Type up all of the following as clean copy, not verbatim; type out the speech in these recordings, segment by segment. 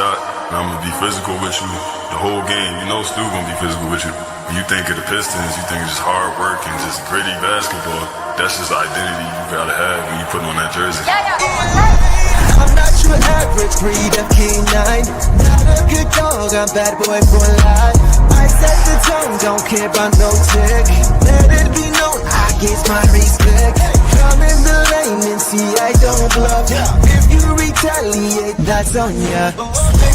shot, and I'm gonna be physical with you the whole game. You know Stu gonna be physical with you. When you think of the Pistons, you think of just hard work and just gritty basketball. That's just the identity you gotta have when you put on that jersey. I'm not your average breed of canine. Not a good dog, I'm bad boy for life. I set the tone, don't care about no tick. Let it be known, I get my respect. Come in the lane and see I don't bluff. If you retaliate, that's on ya.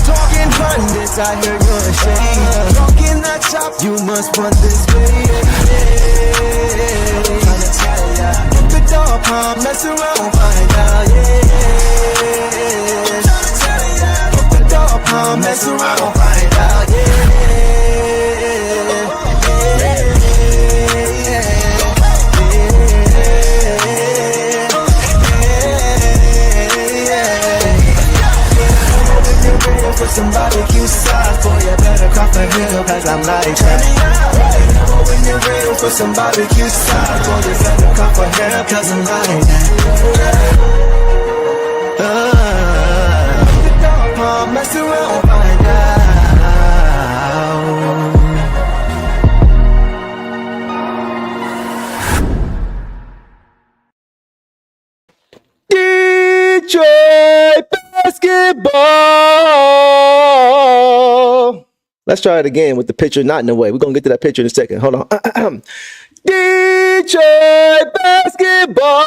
Talking pundits, I hear you're ashamed. Talking that chop, you must want this way. Tryna tell ya, if the dog palm, mess around, find out, if the dog palm, mess around, find out, for some barbecue sauce, boy, you better crop a hill, cause I'm like that. When you're real for some barbecue sauce, boy, you better crop a hill, cause I'm like that. The dog palm, mess around, find out. Detroit basketball. Let's try it again with the picture not in the way. We're going to get to that picture in a second. Hold on. Detroit basketball.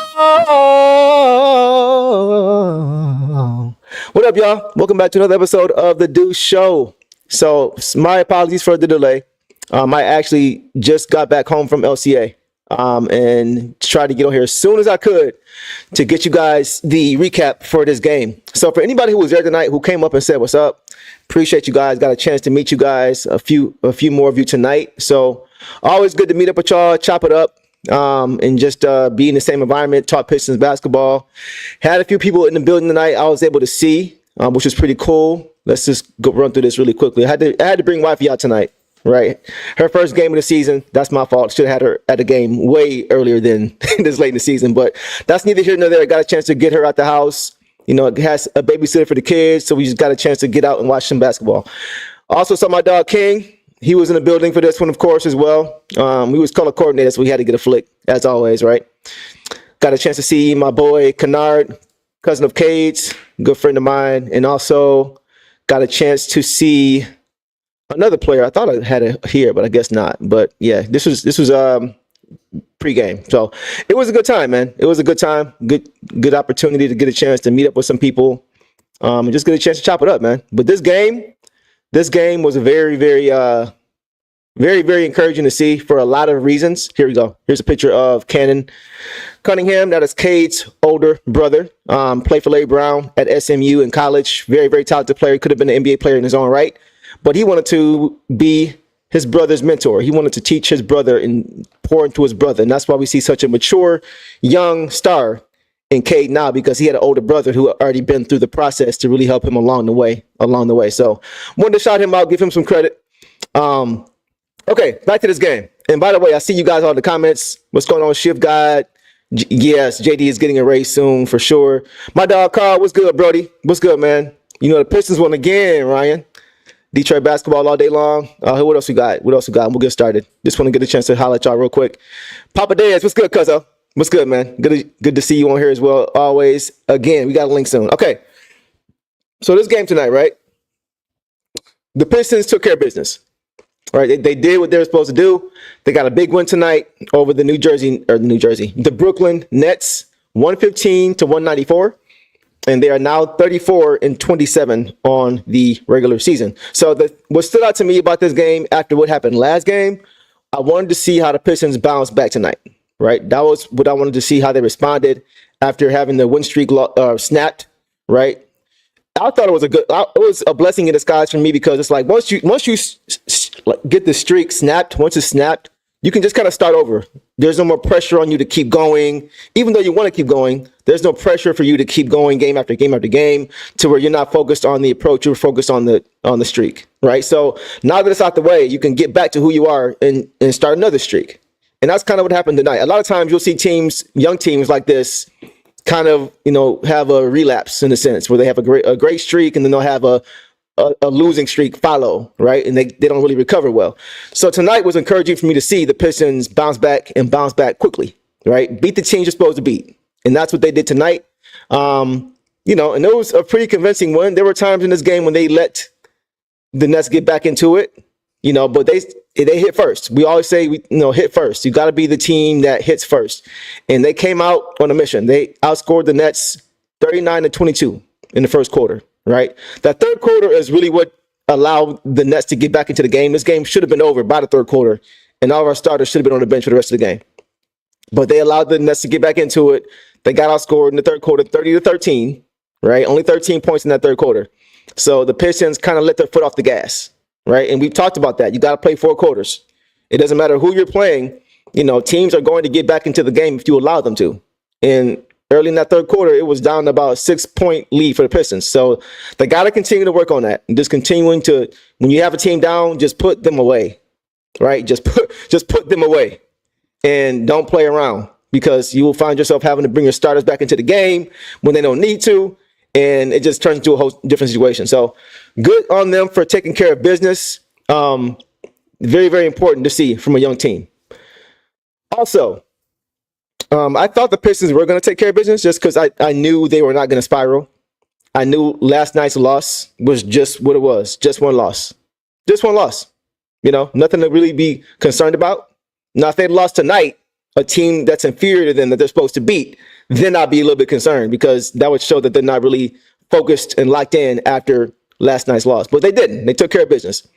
What up, y'all? Welcome back to another episode of The Deuce Show. So my apologies for the delay. I actually just got back home from LCA and tried to get on here as soon as I could to get you guys the recap for this game. So for anybody who was there tonight, who came up and said, what's up? Appreciate you guys. Got a chance to meet you guys, a few more of you tonight. So always good to meet up with y'all, chop it up, and just be in the same environment, talk Pistons basketball. Had a few people in the building tonight I was able to see, which was pretty cool. Let's just go run through this really quickly. I had to bring wifey out tonight. Right. Her first game of the season. That's my fault. Should have had her at the game way earlier than this late in the season. But that's neither here nor there. I got a chance to get her out the house. You know, it has a babysitter for the kids. So we just got a chance to get out and watch some basketball. Also saw my dog King. He was in the building for this one, of course, as well. We was color coordinated, so we had to get a flick, as always, right? Got a chance to see my boy Kennard, cousin of Cade's, good friend of mine. And also got a chance to see another player. I thought I had it here, but I guess not. But yeah, this was pregame. So it was a good time, man. It was a good time. Good opportunity to get a chance to meet up with some people, and just get a chance to chop it up, man. But this game was a very, very, very, very encouraging to see for a lot of reasons. Here we go. Here's a picture of Cannon Cunningham. That is Cade's older brother. Played for Larry Brown at SMU in college. Very, very talented player. Could have been an NBA player in his own right. But he wanted to be his brother's mentor. He wanted to teach his brother and pour into his brother. And that's why we see such a mature, young star in Cade now, because he had an older brother who had already been through the process to really help him along the way. So wanted to shout him out, give him some credit. Okay, back to this game. And by the way, I see you guys all in the comments. What's going on, Shift God? Yes, JD is getting a raise soon for sure. My dog Carl, what's good, Brody? What's good, man? You know, the Pistons won again, Ryan. Detroit basketball all day long. What else we got? We'll get started. Just want to get a chance to holler at y'all real quick. Papa Diaz, what's good, cuzzo? What's good, man? Good to see you on here as well. Always. Again, we got a link soon. Okay. So this game tonight, right? The Pistons took care of business. All right. They did what they were supposed to do. They got a big win tonight over the Brooklyn Nets, 115-194. And they are now 34-27 on the regular season. So what stood out to me about this game after what happened last game, I wanted to see how the Pistons bounced back tonight, right? That was what I wanted to see, how they responded after having the win streak snapped, right? I thought it was a blessing in disguise for me, because it's like once you get the streak snapped, once it's snapped, you can just kind of start over. There's no more pressure on you to keep going. Even though you want to keep going, there's no pressure for you to keep going game after game after game, to where you're not focused on the approach, you're focused on the streak, right? So now that it's out the way, you can get back to who you are and start another streak. And that's kind of what happened tonight. A lot of times you'll see teams, young teams like this, kind of, have a relapse in a sense, where they have a great streak, and then they'll have a a losing streak follow, right? And they don't really recover well. So tonight was encouraging for me to see the Pistons bounce back quickly, right? Beat the teams you're supposed to beat. And that's what they did tonight. And it was a pretty convincing one. There were times in this game when they let the Nets get back into it, but they hit first. We always say, hit first. You got to be the team that hits first. And they came out on a mission. They outscored the Nets 39-22 in the first quarter, right? That third quarter is really what allowed the Nets to get back into the game. This game should have been over by the third quarter, and all of our starters should have been on the bench for the rest of the game. But they allowed the Nets to get back into it. They got outscored in the third quarter 30-13, right? Only 13 points in that third quarter. So the Pistons kind of let their foot off the gas, right? And we've talked about that. You got to play 4 quarters. It doesn't matter who you're playing. Teams are going to get back into the game if you allow them to. And early in that third quarter, it was down to about a 6-point lead for the Pistons. So they got to continue to work on that. And just continuing to, when you have a team down, just put them away, right? Just put them away and don't play around, because you will find yourself having to bring your starters back into the game when they don't need to. And it just turns into a whole different situation. So good on them for taking care of business. Very, very important to see from a young team. Also, I thought the Pistons were going to take care of business just because I knew they were not going to spiral. I knew last night's loss was just what it was. Just one loss. Just one loss. Nothing to really be concerned about. Now, if they lost tonight, a team that's inferior to them that they're supposed to beat, then I'd be a little bit concerned, because that would show that they're not really focused and locked in after last night's loss. But they didn't. They took care of business.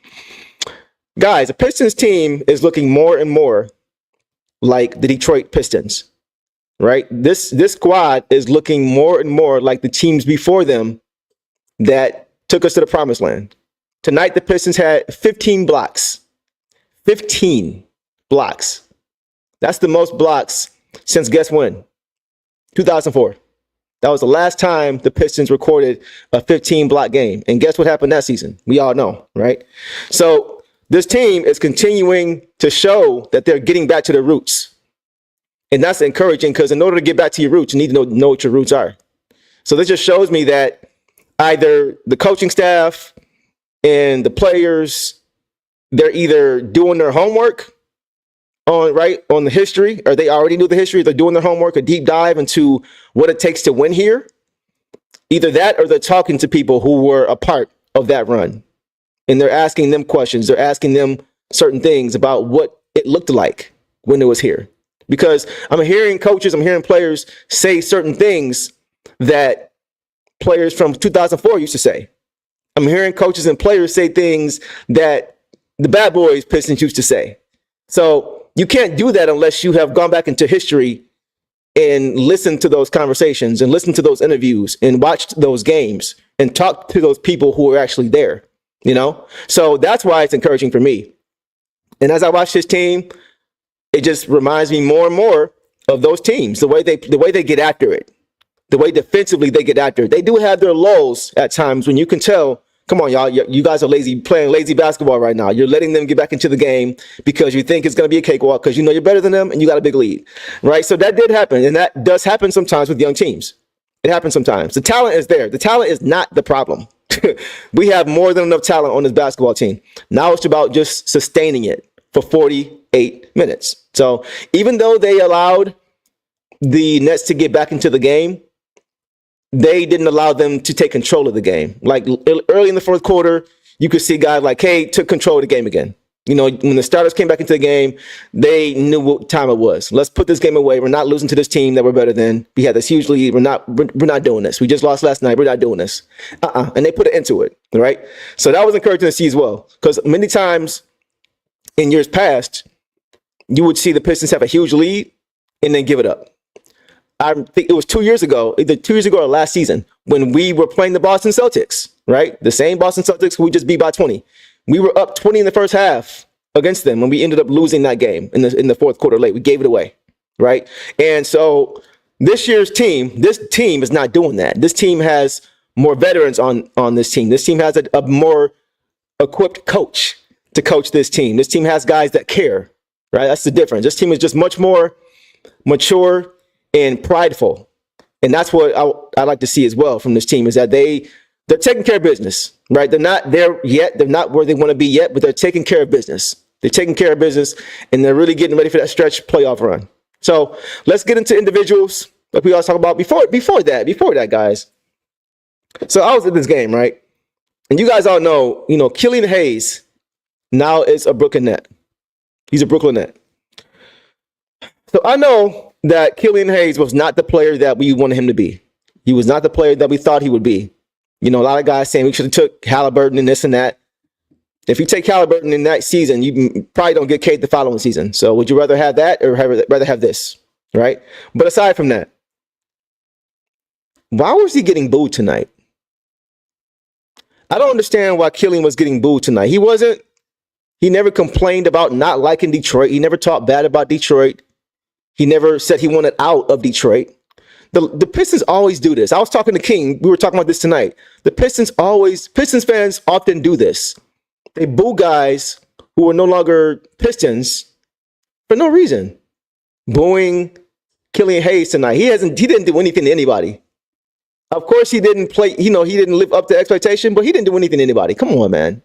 Guys, the Pistons team is looking more and more like the Detroit Pistons, right? This squad is looking more and more like the teams before them that took us to the promised land. Tonight, the Pistons had 15 blocks. 15 blocks. That's the most blocks since, guess when? 2004. That was the last time the Pistons recorded a 15-block game. And guess what happened that season? We all know, right? So this team is continuing to show that they're getting back to their roots. And that's encouraging, because in order to get back to your roots, you need to know what your roots are. So this just shows me that either the coaching staff and the players, they're either doing their homework on the history, or they already knew the history. They're doing their homework, a deep dive into what it takes to win here. Either that, or they're talking to people who were a part of that run, and they're asking them questions. They're asking them certain things about what it looked like when it was here. Because I'm hearing coaches, I'm hearing players say certain things that players from 2004 used to say. I'm hearing coaches and players say things that the Bad Boys Pistons used to say. So you can't do that unless you have gone back into history and listened to those conversations and listened to those interviews and watched those games and talked to those people who were actually there, So that's why it's encouraging for me. And as I watch this team, it just reminds me more and more of those teams, the way they get after it, the way defensively they get after it. They do have their lulls at times when you can tell, come on, y'all, you guys are playing lazy basketball right now. You're letting them get back into the game because you think it's going to be a cakewalk, because you're better than them and you got a big lead, right? So that did happen, and that does happen sometimes with young teams. It happens sometimes. The talent is there. The talent is not the problem. We have more than enough talent on this basketball team. Now it's about just sustaining it for 48 minutes. So even though they allowed the Nets to get back into the game, they didn't allow them to take control of the game. Like early in the fourth quarter, you could see guys like K took control of the game again. When the starters came back into the game, they knew what time it was. Let's put this game away. We're not losing to this team that we're better than. We had this huge lead. We're not doing this. We just lost last night. We're not doing this. And they put it into it, right? So that was encouraging to see as well, because many times in years past, you would see the Pistons have a huge lead and then give it up. I think it was 2 years ago, either 2 years ago or last season, when we were playing the Boston Celtics, right? The same Boston Celtics who we just beat by 20. We were up 20 in the first half against them, and we ended up losing that game in the fourth quarter late. We gave it away, right? And so this team is not doing that. This team has more veterans on this team. This team has a more equipped coach to coach this team. This team has guys that care, right? That's the difference. This team is just much more mature and prideful. And that's what I like to see as well from this team, is that they They're taking care of business, right? They're not there yet. They're not where they want to be yet, but they're taking care of business. They're taking care of business, and they're really getting ready for that stretch playoff run. So let's get into individuals like we always talk about before that, guys. So I was at this game, right? And you guys all know, Killian Hayes now is a Brooklyn Net. He's a Brooklyn Net. So I know that Killian Hayes was not the player that we wanted him to be. He was not the player that we thought he would be. A lot of guys saying we should have took Halliburton and this and that. If you take Halliburton in that season, you probably don't get Cade the following season. So would you rather have that or rather have this, right? But aside from that, why was he getting booed tonight? I don't understand why Killian was getting booed tonight. He never complained about not liking Detroit. He never talked bad about Detroit. He never said he wanted out of Detroit. The Pistons always do this. I was talking to King. We were talking about this tonight. The Pistons fans often do this. They boo guys who are no longer Pistons for no reason. Booing Killian Hayes tonight. He didn't do anything to anybody. Of course, he didn't play, he didn't live up to expectation, but he didn't do anything to anybody. Come on, man.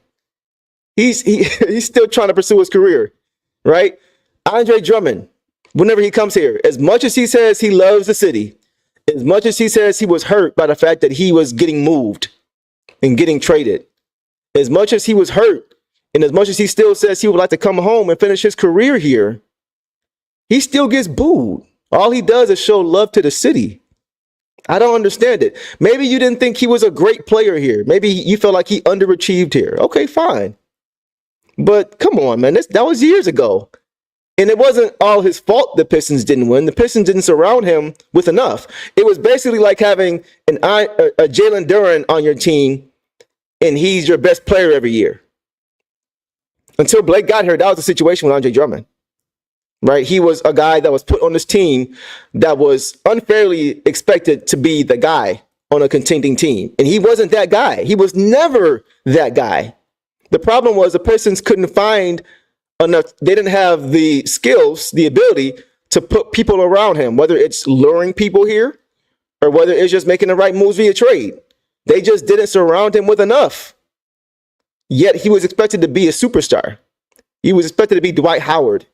He's still trying to pursue his career, right? Andre Drummond, whenever he comes here, as much as he says he loves the city, as much as he says he was hurt by the fact that he was getting moved and getting traded, as much as he was hurt, and as much as he still says he would like to come home and finish his career here, he still gets booed. All he does is show love to the city. I don't understand it. Maybe you didn't think he was a great player here. Maybe you felt like he underachieved here. Okay, fine. But come on, man. That was years ago. And it wasn't all his fault the Pistons didn't win. The Pistons didn't surround him with enough. It was basically like having a Jalen Duren on your team, and he's your best player every year. Until Blake got here, that was the situation with Andre Drummond. Right? He was a guy that was put on this team that was unfairly expected to be the guy on a contending team. And he wasn't that guy. He was never that guy. The problem was the Pistons couldn't find enough. They didn't have the skills, the ability to put people around him, whether it's luring people here or whether it's just making the right moves via trade. They just didn't surround him with enough. Yet he was expected to be a superstar. He was expected to be Dwight Howard.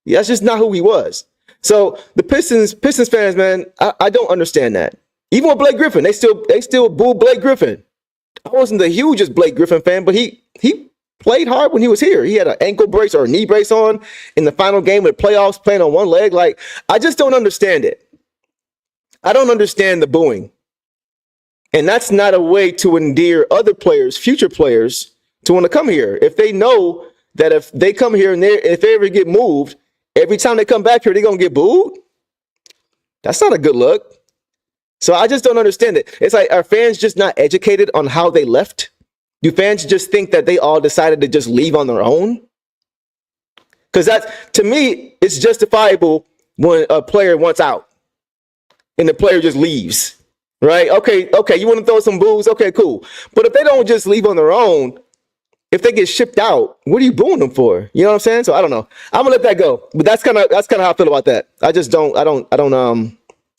That's just not who he was. So the Pistons fans, man, I don't understand that. Even with Blake Griffin, they still boo Blake Griffin. I wasn't the hugest Blake Griffin fan, but he played hard when he was here. He had an ankle brace or a knee brace on in the final game of the playoffs, playing on one leg. Like, I just don't understand it. I don't understand the booing. And that's not a way to endear other players, future players, to want to come here. If they know that if they come here and if they ever get moved, every time they come back here, they're going to get booed. That's not a good look. So I just don't understand it. It's like, are fans just not educated on how they left? Do fans just think that they all decided to just leave on their own? Because to me, it's justifiable when a player wants out and the player just leaves, right? Okay, you want to throw some boos? Okay, cool. But if they don't just leave on their own, if they get shipped out, what are you booing them for? You know what I'm saying? So I don't know. I'm gonna let that go. But that's kind of how I feel about that. I don't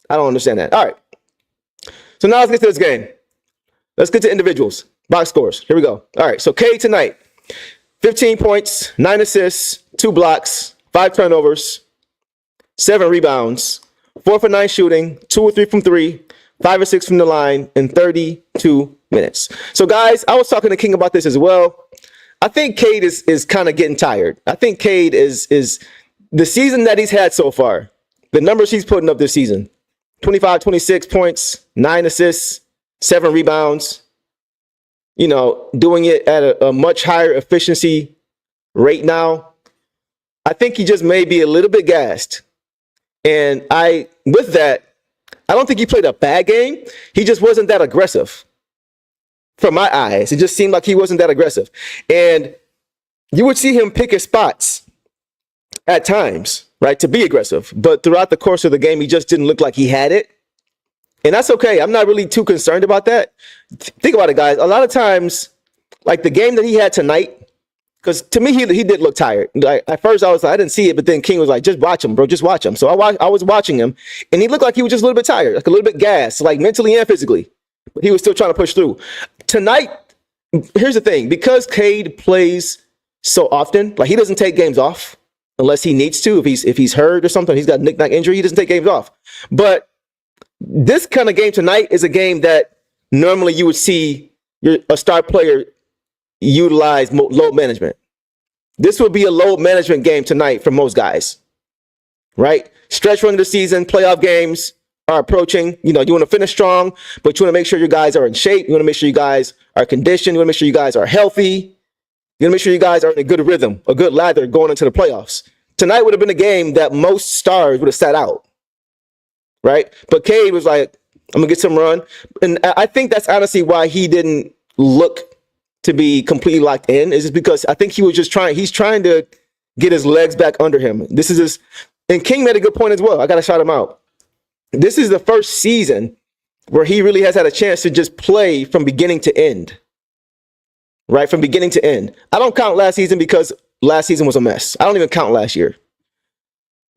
understand that. All right. So now let's get to this game. Let's get to individuals. Box scores. Here we go. All right. So Cade tonight, 15 points, 9 assists, 2 blocks, 5 turnovers, 7 rebounds, 4 for 9 shooting, 2 or 3 from 3, 5 or 6 from the line, in 32 minutes. So guys, I was talking to King about this as well. I think Cade is kind of getting tired. I think Cade is the season that he's had so far, the numbers he's putting up this season, 25, 26 points, 9 assists, 7 rebounds, doing it at a much higher efficiency rate now. I think he just may be a little bit gassed. And with that, I don't think he played a bad game. He just wasn't that aggressive. From my eyes, it just seemed like he wasn't that aggressive. And you would see him pick his spots at times, right, to be aggressive. But throughout the course of the game, he just didn't look like he had it. And that's okay. I'm not really too concerned about that. Think about it, guys. A lot of times, like the game that he had tonight, because to me, he did look tired. Like, at first, I was like, I didn't see it. But then King was like, just watch him, bro. Just watch him. So I was watching him, and he looked like he was just a little bit tired, like a little bit gassed, like mentally and physically. But he was still trying to push through. tonight, here's the thing. Because Cade plays so often, like he doesn't take games off unless he needs to. If he's hurt or something, he's got a knick-knack injury, he doesn't take games off. But this kind of game tonight is a game that normally you would see a star player utilize load management. This would be a load management game tonight for most guys, right? Stretch run of the season, playoff games are approaching. You want to finish strong, but you want to make sure your guys are in shape. You want to make sure you guys are conditioned. You want to make sure you guys are healthy. You want to make sure you guys are in a good rhythm, a good lather going into the playoffs. Tonight would have been a game that most stars would have sat out, right? But Cade was like, I'm going to get some run. And I think that's honestly why he didn't look to be completely locked in, is just because I think he's trying to get his legs back under him. And King made a good point as well. I got to shout him out. This is the first season where he really has had a chance to just play from beginning to end, right? From beginning to end. I don't count last season because last season was a mess. I don't even count last year.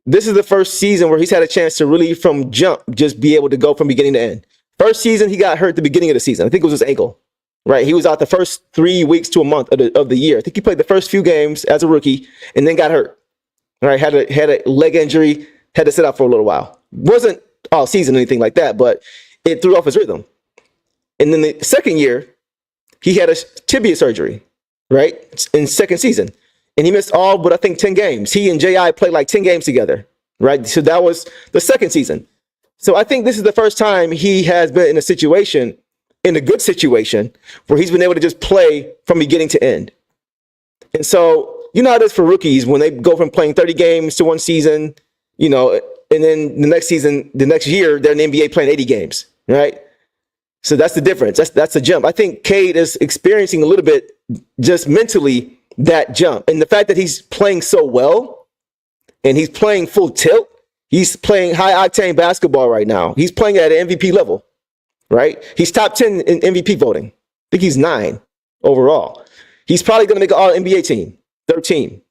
This is the first season where he's had a chance to really from jump just be able to go from beginning to end. First season, he got hurt at the beginning of the season. I think it was his ankle. Right, he was out the first 3 weeks to a month of the year. I think he played the first few games as a rookie and then got hurt. Right, had a leg injury, had to sit out for a little while. Wasn't all season or anything like that, but it threw off his rhythm. And then the second year, he had a tibia surgery, right, in second season, and he missed all but I think 10 games. He and Ji played like 10 games together, right? So that was the second season. So I think this is the first time he has been in a good situation where he's been able to just play from beginning to end. And so, you know how it is for rookies when they go from playing 30 games to one season, and then the next year, they're in the NBA playing 80 games, right? So that's the difference. That's the jump. I think Cade is experiencing a little bit just mentally that jump. And the fact that he's playing so well and he's playing full tilt, he's playing high octane basketball right now. He's playing at an MVP level. Right? He's top 10 in MVP voting. I think he's 9 overall. He's probably going to make an all-NBA team, 13.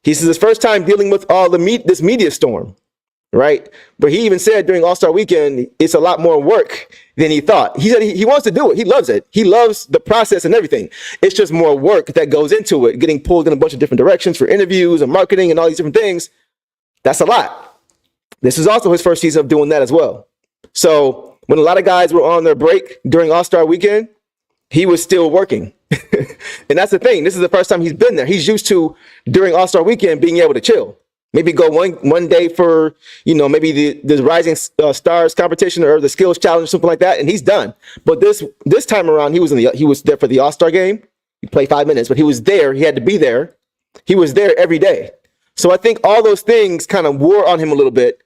This is his first time dealing with all this media storm, right? But he even said during All-Star Weekend, it's a lot more work than he thought. He said he wants to do it. He loves it. He loves the process and everything. It's just more work that goes into it, getting pulled in a bunch of different directions for interviews and marketing and all these different things. That's a lot. This is also his first season of doing that as well. So when a lot of guys were on their break during All-Star Weekend, he was still working. And that's the thing. This is the first time he's been there. He's used to, during All-Star Weekend, being able to chill. Maybe go one day for, maybe the Rising Stars competition or the skills challenge or something like that, and he's done. But this time around, he was there for the All-Star game. He played 5 minutes, but he was there. He had to be there. He was there every day. So I think all those things kind of wore on him a little bit.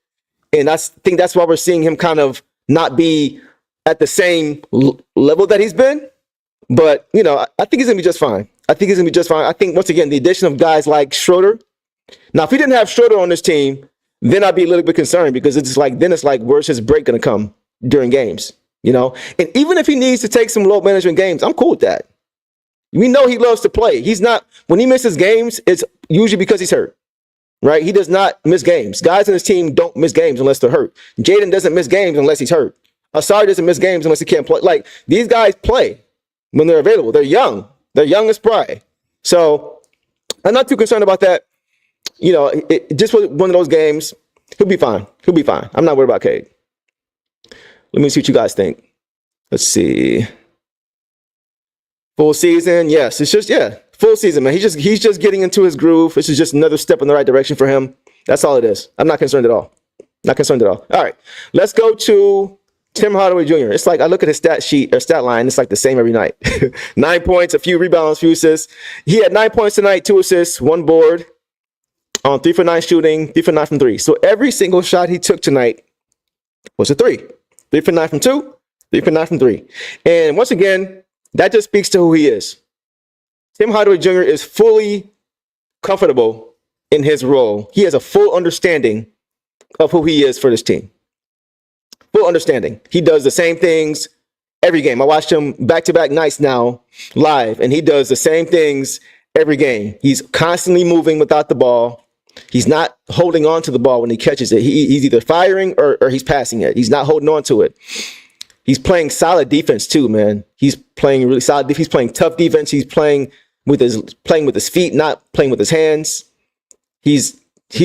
And I think that's why we're seeing him kind of not be at the same level that he's been. But, I think he's going to be just fine. I think, once again, the addition of guys like Schroeder. Now, if he didn't have Schroeder on this team, then I'd be a little bit concerned because it's like, where's his break going to come during games? And even if he needs to take some load management games, I'm cool with that. We know he loves to play. When he misses games, it's usually because he's hurt. Right? He does not miss games. Guys in his team don't miss games unless they're hurt. Jaden doesn't miss games unless he's hurt. Asari doesn't miss games unless he can't play. Like, these guys play when they're available. They're young. They're young as spry. So I'm not too concerned about that. Just one of those games, he'll be fine. I'm not worried about Cade. Let me see what you guys think. Let's see. Full season. Yes, it's just, full season, man. He's just getting into his groove. This is just another step in the right direction for him. That's all it is. I'm not concerned at all. All right, let's go to Tim Hardaway Jr. It's like I look at his stat sheet or stat line. It's like the same every night. 9 points, a few rebounds, few assists. He had 9 points tonight, 2 assists, 1 board on 3 for 9 shooting, 3 for 9 from 3. So every single shot he took tonight was a 3. 3 for 9 from 2, 3 for 9 from 3. And once again, that just speaks to who he is. Tim Hardaway Jr. is fully comfortable in his role. He has a full understanding of who he is for this team. Full understanding. He does the same things every game. I watched him back-to-back nights now live, and he does the same things every game. He's constantly moving without the ball. He's not holding on to the ball when he catches it. He's either firing or he's passing it. He's not holding on to it. He's playing solid defense too, man. He's playing really solid. He's playing tough defense. He's playing with his feet, not playing with his hands. He's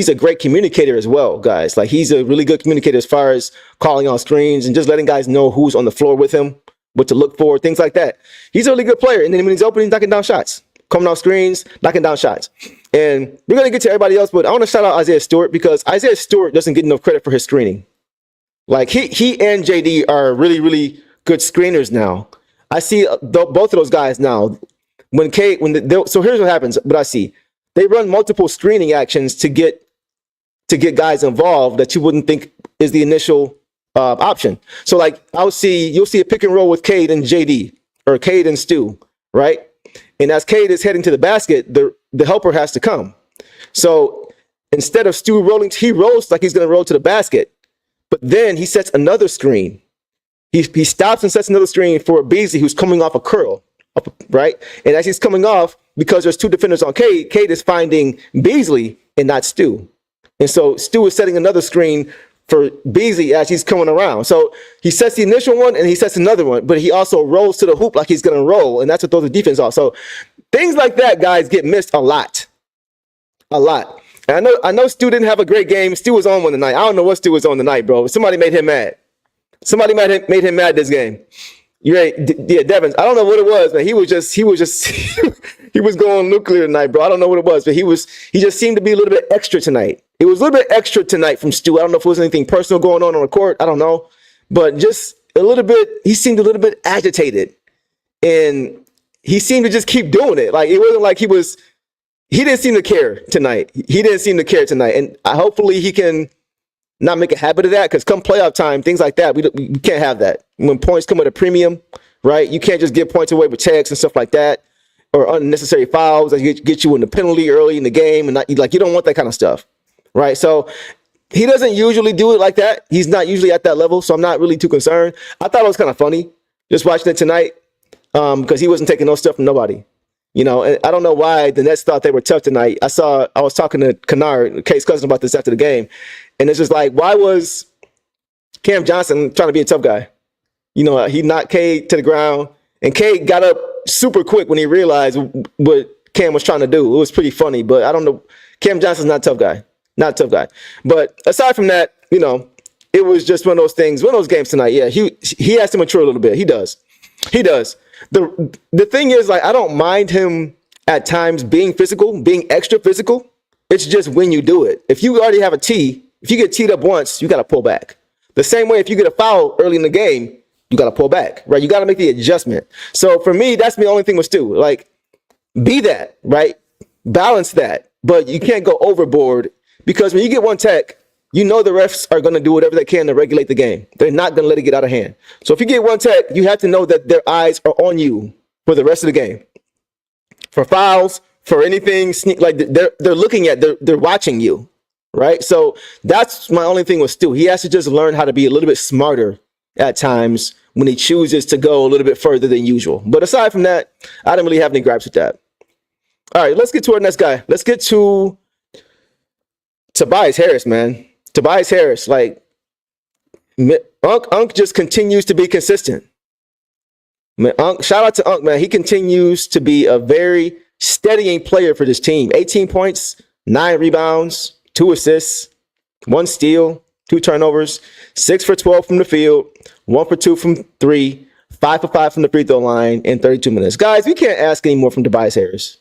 a great communicator as well, guys. Like, he's a really good communicator as far as calling on screens and just letting guys know who's on the floor with him, what to look for, things like that. He's a really good player. And then when he's open, he's knocking down shots, coming off screens, knocking down shots. And we're going to get to everybody else, but I want to shout out Isaiah Stewart because Isaiah Stewart doesn't get enough credit for his screening. Like, he and JD are really, really good screeners now. I see both of those guys now. So here's what happens, what I see. They run multiple screening actions to get guys involved that you wouldn't think is the initial option. So, like, you'll see a pick and roll with Cade and JD, or Cade and Stu, right? And as Cade is heading to the basket, the helper has to come. So instead of Stu rolling, he rolls like he's going to roll to the basket, but then he sets another screen. He stops and sets another screen for Beasley, who's coming off a curl, right? And as he's coming off, because there's two defenders on Cade, Cade is finding Beasley and not Stu. And so Stu is setting another screen for Beasley as he's coming around. So he sets the initial one and he sets another one, but he also rolls to the hoop like he's going to roll, and that's what throws the defense off. So things like that, guys, get missed a lot. A lot. And I know Stu didn't have a great game. Stu was on one tonight. I don't know what Stu was on tonight, bro. Somebody made him mad. Somebody made him mad this game. You're right. Yeah, Devins. I don't know what it was, man. He was just he was going nuclear tonight, bro. I don't know what it was, but he just seemed to be a little bit extra tonight. It was a little bit extra tonight from Stu. I don't know if it was anything personal going on the court. I don't know. But just a little bit, he seemed a little bit agitated. And he seemed to just keep doing it. Like, it wasn't like he didn't seem to care tonight. He didn't seem to care tonight. And hopefully he can not make a habit of that, because come playoff time, things like that, we can't have that. When points come at a premium, right? You can't just give points away with checks and stuff like that, or unnecessary fouls that get you in the penalty early in the game, and you don't want that kind of stuff, right? So he doesn't usually do it like that. He's not usually at that level, so I'm not really too concerned. I thought it was kind of funny just watching it tonight, because he wasn't taking no stuff from nobody. And I don't know why the Nets thought they were tough tonight. I was talking to Kennard, Kate's cousin, about this after the game. And it's just like, why was Cam Johnson trying to be a tough guy? He knocked Cade to the ground, and Cade got up super quick when he realized what Cam was trying to do. It was pretty funny, but I don't know. Cam Johnson's not a tough guy. Not a tough guy. But aside from that, it was just one of those things, one of those games tonight. Yeah, he has to mature a little bit. He does. He does. The thing is, like, I don't mind him at times being physical, being extra physical. It's just when you do it. If you already have a tee, if you get teed up once, you got to pull back. The same way, if you get a foul early in the game, you got to pull back, right? You got to make the adjustment. So for me, that's the only thing with Stu. Like, be that, right? Balance that. But you can't go overboard, because when you get one tech, the refs are going to do whatever they can to regulate the game. They're not going to let it get out of hand. So if you get one tech, you have to know that their eyes are on you for the rest of the game. For fouls, for anything, like they're looking at, they're watching you, right? So that's my only thing with Stu. He has to just learn how to be a little bit smarter at times when he chooses to go a little bit further than usual. But aside from that, I didn't really have any gripes with that. All right, let's get to our next guy. Let's get to Tobias Harris, man. Tobias Harris, like, Unc just continues to be consistent. Man, shout out to Unc, man. He continues to be a very steadying player for this team. 18 points, 9 rebounds, 2 assists, 1 steal, 2 turnovers, 6 for 12 from the field, 1 for 2 from 3, 5 for 5 from the free throw line in 32 minutes. Guys, we can't ask any more from Tobias Harris.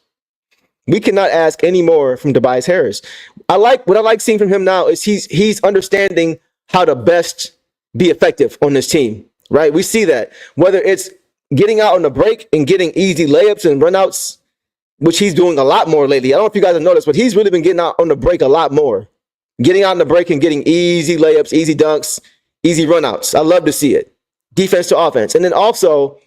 We cannot ask any more from Tobias Harris. What I like seeing from him now is he's understanding how to best be effective on this team, right? We see that, whether it's getting out on the break and getting easy layups and runouts, which he's doing a lot more lately. I don't know if you guys have noticed, but he's really been getting out on the break a lot more. Getting out on the break and getting easy layups, easy dunks, easy runouts. I love to see it. Defense to offense. And then also,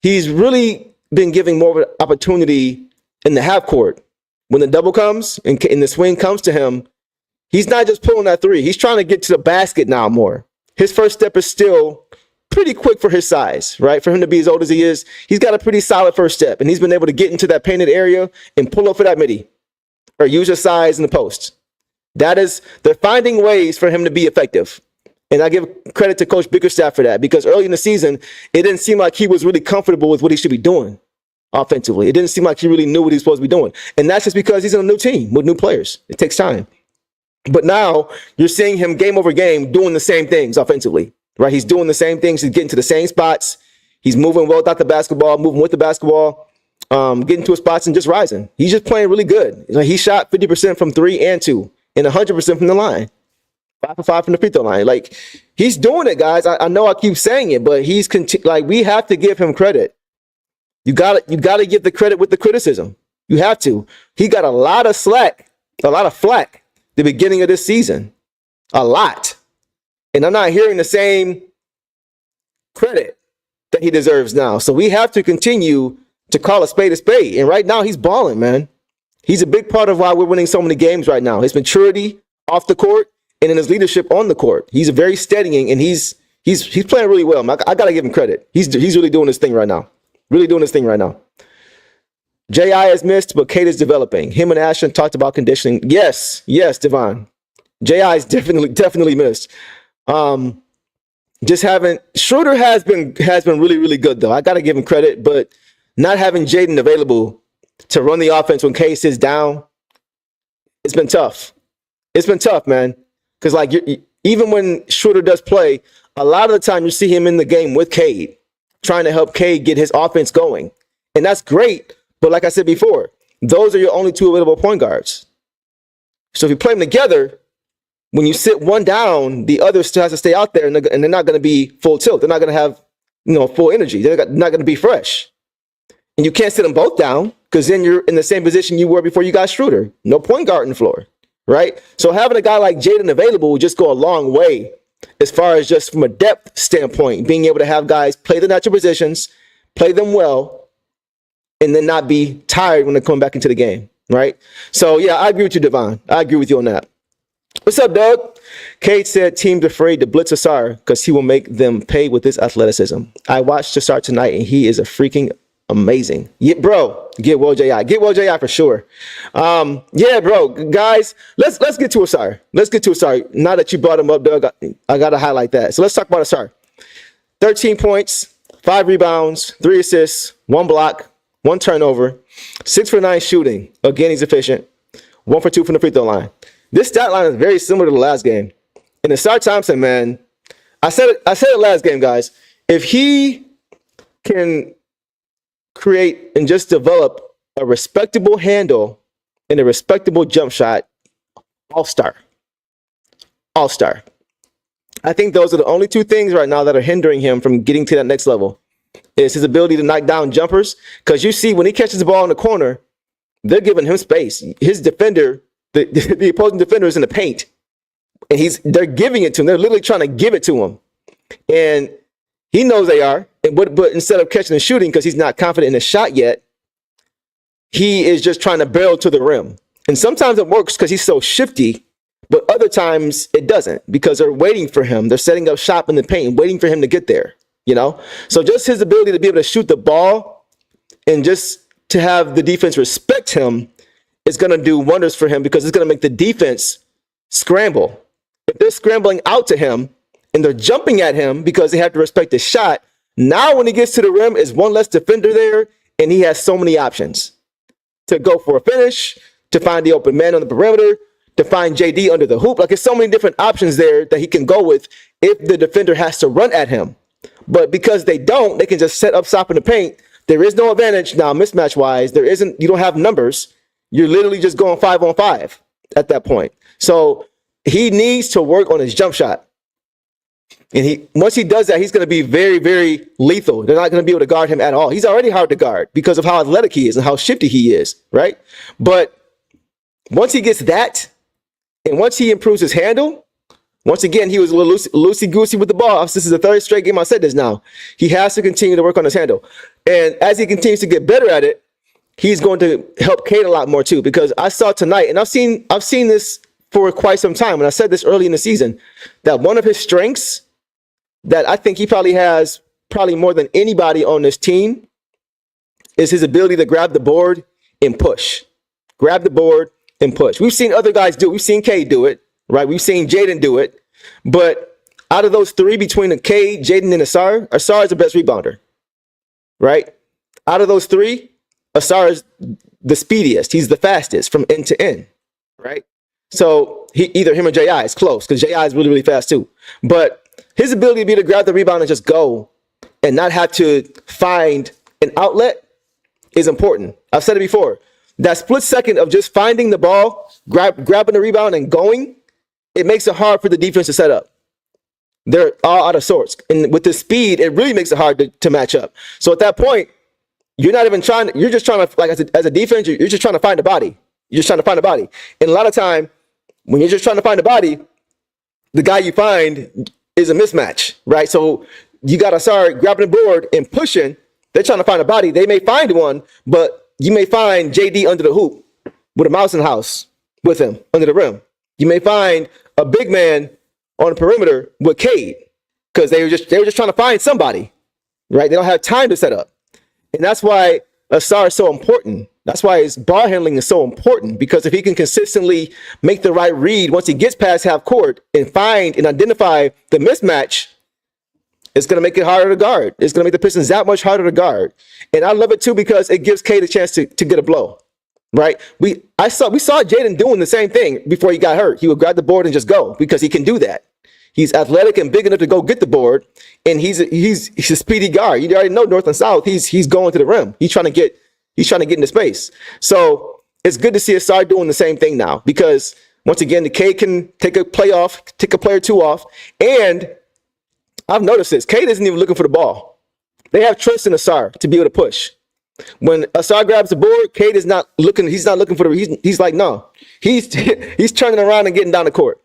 he's really been giving more of an opportunity in the half court. When the double comes and the swing comes to him, he's not just pulling that three. He's trying to get to the basket now more. His first step is still pretty quick for his size, right? For him to be as old as he is, he's got a pretty solid first step, and he's been able to get into that painted area and pull up for that midi or use his size in the post. They're finding ways for him to be effective. And I give credit to Coach Bickerstaff for that, because early in the season, it didn't seem like he was really comfortable with what he should be doing offensively. It didn't seem like he really knew what he was supposed to be doing. And that's just because he's in a new team with new players. It takes time. But now you're seeing him game over game doing the same things offensively, right? He's doing the same things. He's getting to the same spots. He's moving well without the basketball, moving with the basketball, getting to his spots and just rising. He's just playing really good. He shot 50% from 3 and 2 and 100% from the line. 5 for 5 from the free throw line. Like, he's doing it, guys. I know I keep saying it, but he's we have to give him credit. You got to give the credit with the criticism. You have to. He got a lot of flack the beginning of this season. A lot. And I'm not hearing the same credit that he deserves now. So we have to continue to call a spade a spade. And right now he's balling, man. He's a big part of why we're winning so many games right now. His maturity off the court and in his leadership on the court. He's very steadying, and he's playing really well. I got to give him credit. He's really doing his thing right now. Really doing his thing right now. J.I. has missed, but Kate is developing. Him and Ashton talked about conditioning. Yes, Devon. J.I. is definitely missed. Schroeder has been really, really good, though. I got to give him credit, but not having Jaden available to run the offense when Kate sits down, it's been tough. It's been tough, man. Because even when Schroeder does play, a lot of the time you see him in the game with Cade, trying to help Cade get his offense going. And that's great. But like I said before, those are your only 2 available point guards. So if you play them together, when you sit one down, the other still has to stay out there, and they're not going to be full tilt. They're not going to have full energy. They're not going to be fresh. And you can't sit them both down, because then you're in the same position you were before you got Schroeder. No point guard on the floor. Right? So having a guy like Jaden available will just go a long way as far as just from a depth standpoint, being able to have guys play the natural positions, play them well, and then not be tired when they come back into the game. Right? So, yeah, I agree with you, Devon. I agree with you on that. What's up, Doug? Kate said team's afraid to blitz Asar because he will make them pay with his athleticism. I watched Asar tonight, and he is a freaking amazing. Yeah, bro, get well JI. Get well JI for sure. Yeah, bro, guys, let's get to Asar. Let's get to Asar. Now that you brought him up, Doug, I got to highlight that. So let's talk about Asar. 13 points, 5 rebounds, 3 assists, 1 block, 1 turnover, 6 for 9 shooting. Again, he's efficient. 1 for 2 from the free throw line. This stat line is very similar to the last game. And Asar Thompson, man, I said it last game, guys. If he can create and just develop a respectable handle and a respectable jump shot, all-star. All-star. I think those are the only 2 things right now that are hindering him from getting to that next level. Is his ability to knock down jumpers. Because you see, when he catches the ball in the corner, they're giving him space. His defender, the opposing defender is in the paint. And they're giving it to him. They're literally trying to give it to him. And he knows they are. But instead of catching and shooting, because he's not confident in his shot yet, he is just trying to barrel to the rim. And sometimes it works because he's so shifty, but other times it doesn't, because they're waiting for him. They're setting up shop in the paint, waiting for him to get there, So just his ability to be able to shoot the ball and just to have the defense respect him is going to do wonders for him, because it's going to make the defense scramble. If they're scrambling out to him and they're jumping at him because they have to respect his shot, now when he gets to the rim, is one less defender there, and he has so many options to go for a finish, to find the open man on the perimeter, to find JD under the hoop. Like, there's so many different options there that he can go with if the defender has to run at him. But because they don't, they can just set up shop in the paint. There is no advantage now, mismatch-wise. You don't have numbers. You're literally just going 5-on-5 at that point. So he needs to work on his jump shot. And once he does that, he's going to be very, very lethal. They're not going to be able to guard him at all. He's already hard to guard because of how athletic he is and how shifty he is, right? But once he gets that, and once he improves his handle, once again, he was a little loosey-goosey with the ball. This is the 3rd straight game I said this now. He has to continue to work on his handle. And as he continues to get better at it, he's going to help Cade a lot more too, because I saw tonight, and I've seen this for quite some time, and I said this early in the season, that one of his strengths that I think he probably has more than anybody on this team is his ability to grab the board and push. Grab the board and push. We've seen other guys do it. We've seen Cade do it, right? We've seen Jaden do it. But Out of those three, between the Cade, Jaden, and Asar is the best rebounder, right? Out of those three, Asar is the speediest. He's the fastest from end to end, right? So either him or J.I. is close because J.I. is really, really fast too. But his ability to be able to grab the rebound and just go and not have to find an outlet is important. I've said it before. That split second of just finding the ball, grabbing the rebound and going, it makes it hard for the defense to set up. They're all out of sorts. And with the speed, it really makes it hard to match up. So at that point, you're not even trying, you're just trying to, like as a defense, you're just trying to find a body. You're just trying to find a body. And a lot of time, when you're just trying to find a body, the guy you find is a mismatch, right? So you got to start grabbing the board and pushing. They're trying to find a body. They may find one, but you may find JD under the hoop with a mouse in the house with him under the rim. You may find a big man on the perimeter with Cade because they were just trying to find somebody, right? They don't have time to set up. And that's why Asar is so important. That's why his ball handling is so important, because if he can consistently make the right read once he gets past half court and find and identify the mismatch, it's going to make it harder to guard. It's going to make the Pistons that much harder to guard. And I love it too because it gives Cade a chance to get a blow, right? We saw Jaden doing the same thing before he got hurt. He would grab the board and just go because he can do that. He's athletic and big enough to go get the board, and he's a speedy guard. You already know north and south. He's going to the rim. He's trying to get into space. So it's good to see Asar doing the same thing now, because once again, the Cade can take a player or two off, and I've noticed this. Cade isn't even looking for the ball. They have trust in Asar to be able to push. When Asar grabs the board, Cade is not looking. He's not looking for the. He's like, no. He's turning around and getting down the court,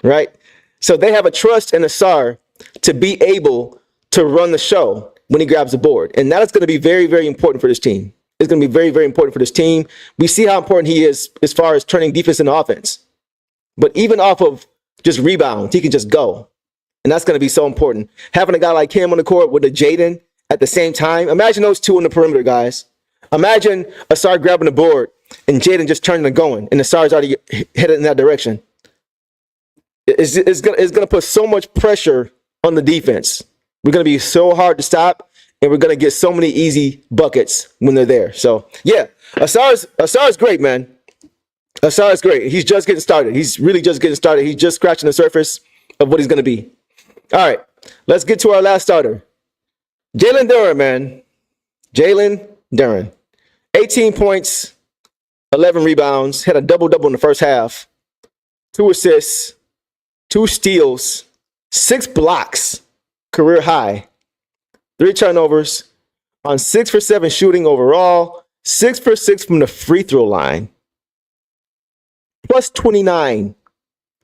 right? So they have a trust in Asar to be able to run the show when he grabs the board. And that is going to be very, very important for this team. It's going to be very, very important for this team. We see how important he is as far as turning defense into offense. But even off of just rebounds, he can just go. And that's going to be so important. Having a guy like him on the court with a Jaden at the same time. Imagine those two on the perimeter, guys. Imagine Asar grabbing the board and Jaden just turning and going, and Asar's already headed in that direction. It's going to put so much pressure on the defense. We're going to be so hard to stop, and we're going to get so many easy buckets when they're there. So, yeah, Asar's great, man. Asar is great. He's just getting started. He's really just getting started. He's just scratching the surface of what he's going to be. All right, let's get to our last starter. Jalen Duren, man. Jalen Duren. 18 points, 11 rebounds, had a double-double in the first half, 2 assists, 2 steals, 6 blocks, career high, 3 turnovers, on 6 for 7 shooting overall, 6 for 6 from the free throw line, plus 29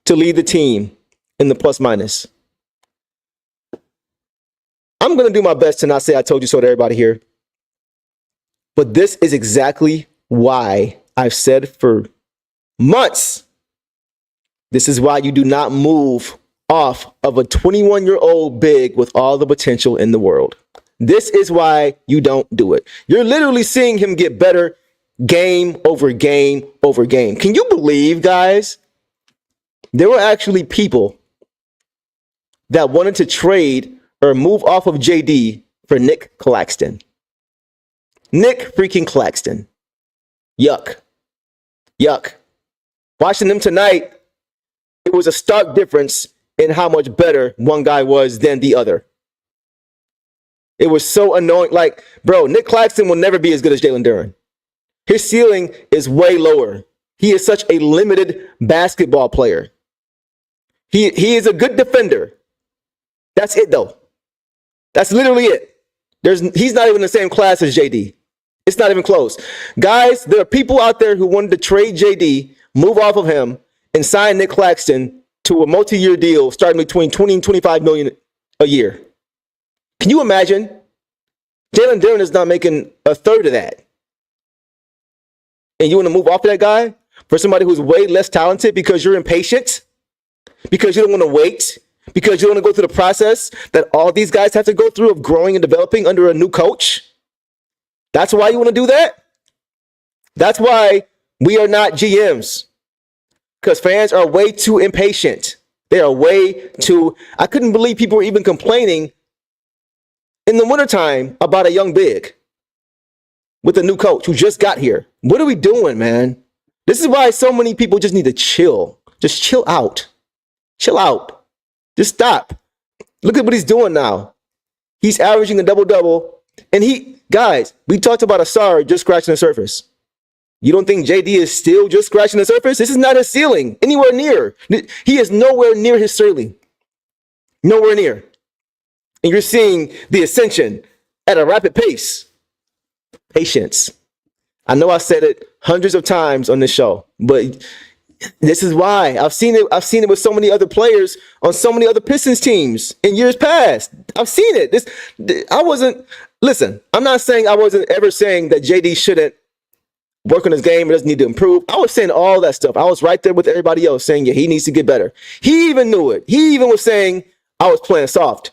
to lead the team in the plus minus. I'm going to do my best to not say I told you so to everybody here, but this is exactly why I've said for months, this is why you do not move off of a 21-year-old big with all the potential in the world. This is why you don't do it. You're literally seeing him get better game over game over game. Can you believe, guys? There were actually people that wanted to trade or move off of JD for Nick Claxton. Nick freaking Claxton. Yuck. Yuck. Watching them tonight, it was a stark difference in how much better one guy was than the other. It was so annoying. Like, bro, Nick Claxton will never be as good as Jalen Duren. His ceiling is way lower. He is such a limited basketball player. He is a good defender. That's it, though. That's literally it. He's not even in the same class as JD. It's not even close. Guys, there are people out there who wanted to trade JD, move off of him, and sign Nick Claxton to a multi-year deal starting between 20 and 25 million a year. Can you imagine? Jalen Duren is not making a third of that. And you want to move off of that guy for somebody who's way less talented because you're impatient? Because you don't want to wait? Because you don't want to go through the process that all these guys have to go through of growing and developing under a new coach? That's why you want to do that? That's why we are not GMs. Because fans are way too impatient. They are way too. I couldn't believe people were even complaining in the wintertime about a young big with a new coach who just got here. What are we doing, man? This is why so many people just need to chill. Just chill out. Chill out. Just stop. Look at what he's doing now. He's averaging a double-double. And guys, we talked about Asar just scratching the surface. You don't think JD is still just scratching the surface? This is not his ceiling, anywhere near. He is nowhere near his ceiling. Nowhere near. And you're seeing the ascension at a rapid pace. Patience. I know I said it hundreds of times on this show, but this is why I've seen it. I've seen it with so many other players on so many other Pistons teams in years past. I've seen it. Listen, I'm not saying I wasn't ever saying that JD shouldn't work on his game. It doesn't need to improve. I was saying all that stuff. I was right there with everybody else saying, yeah, he needs to get better. He even knew it. He even was saying I was playing soft.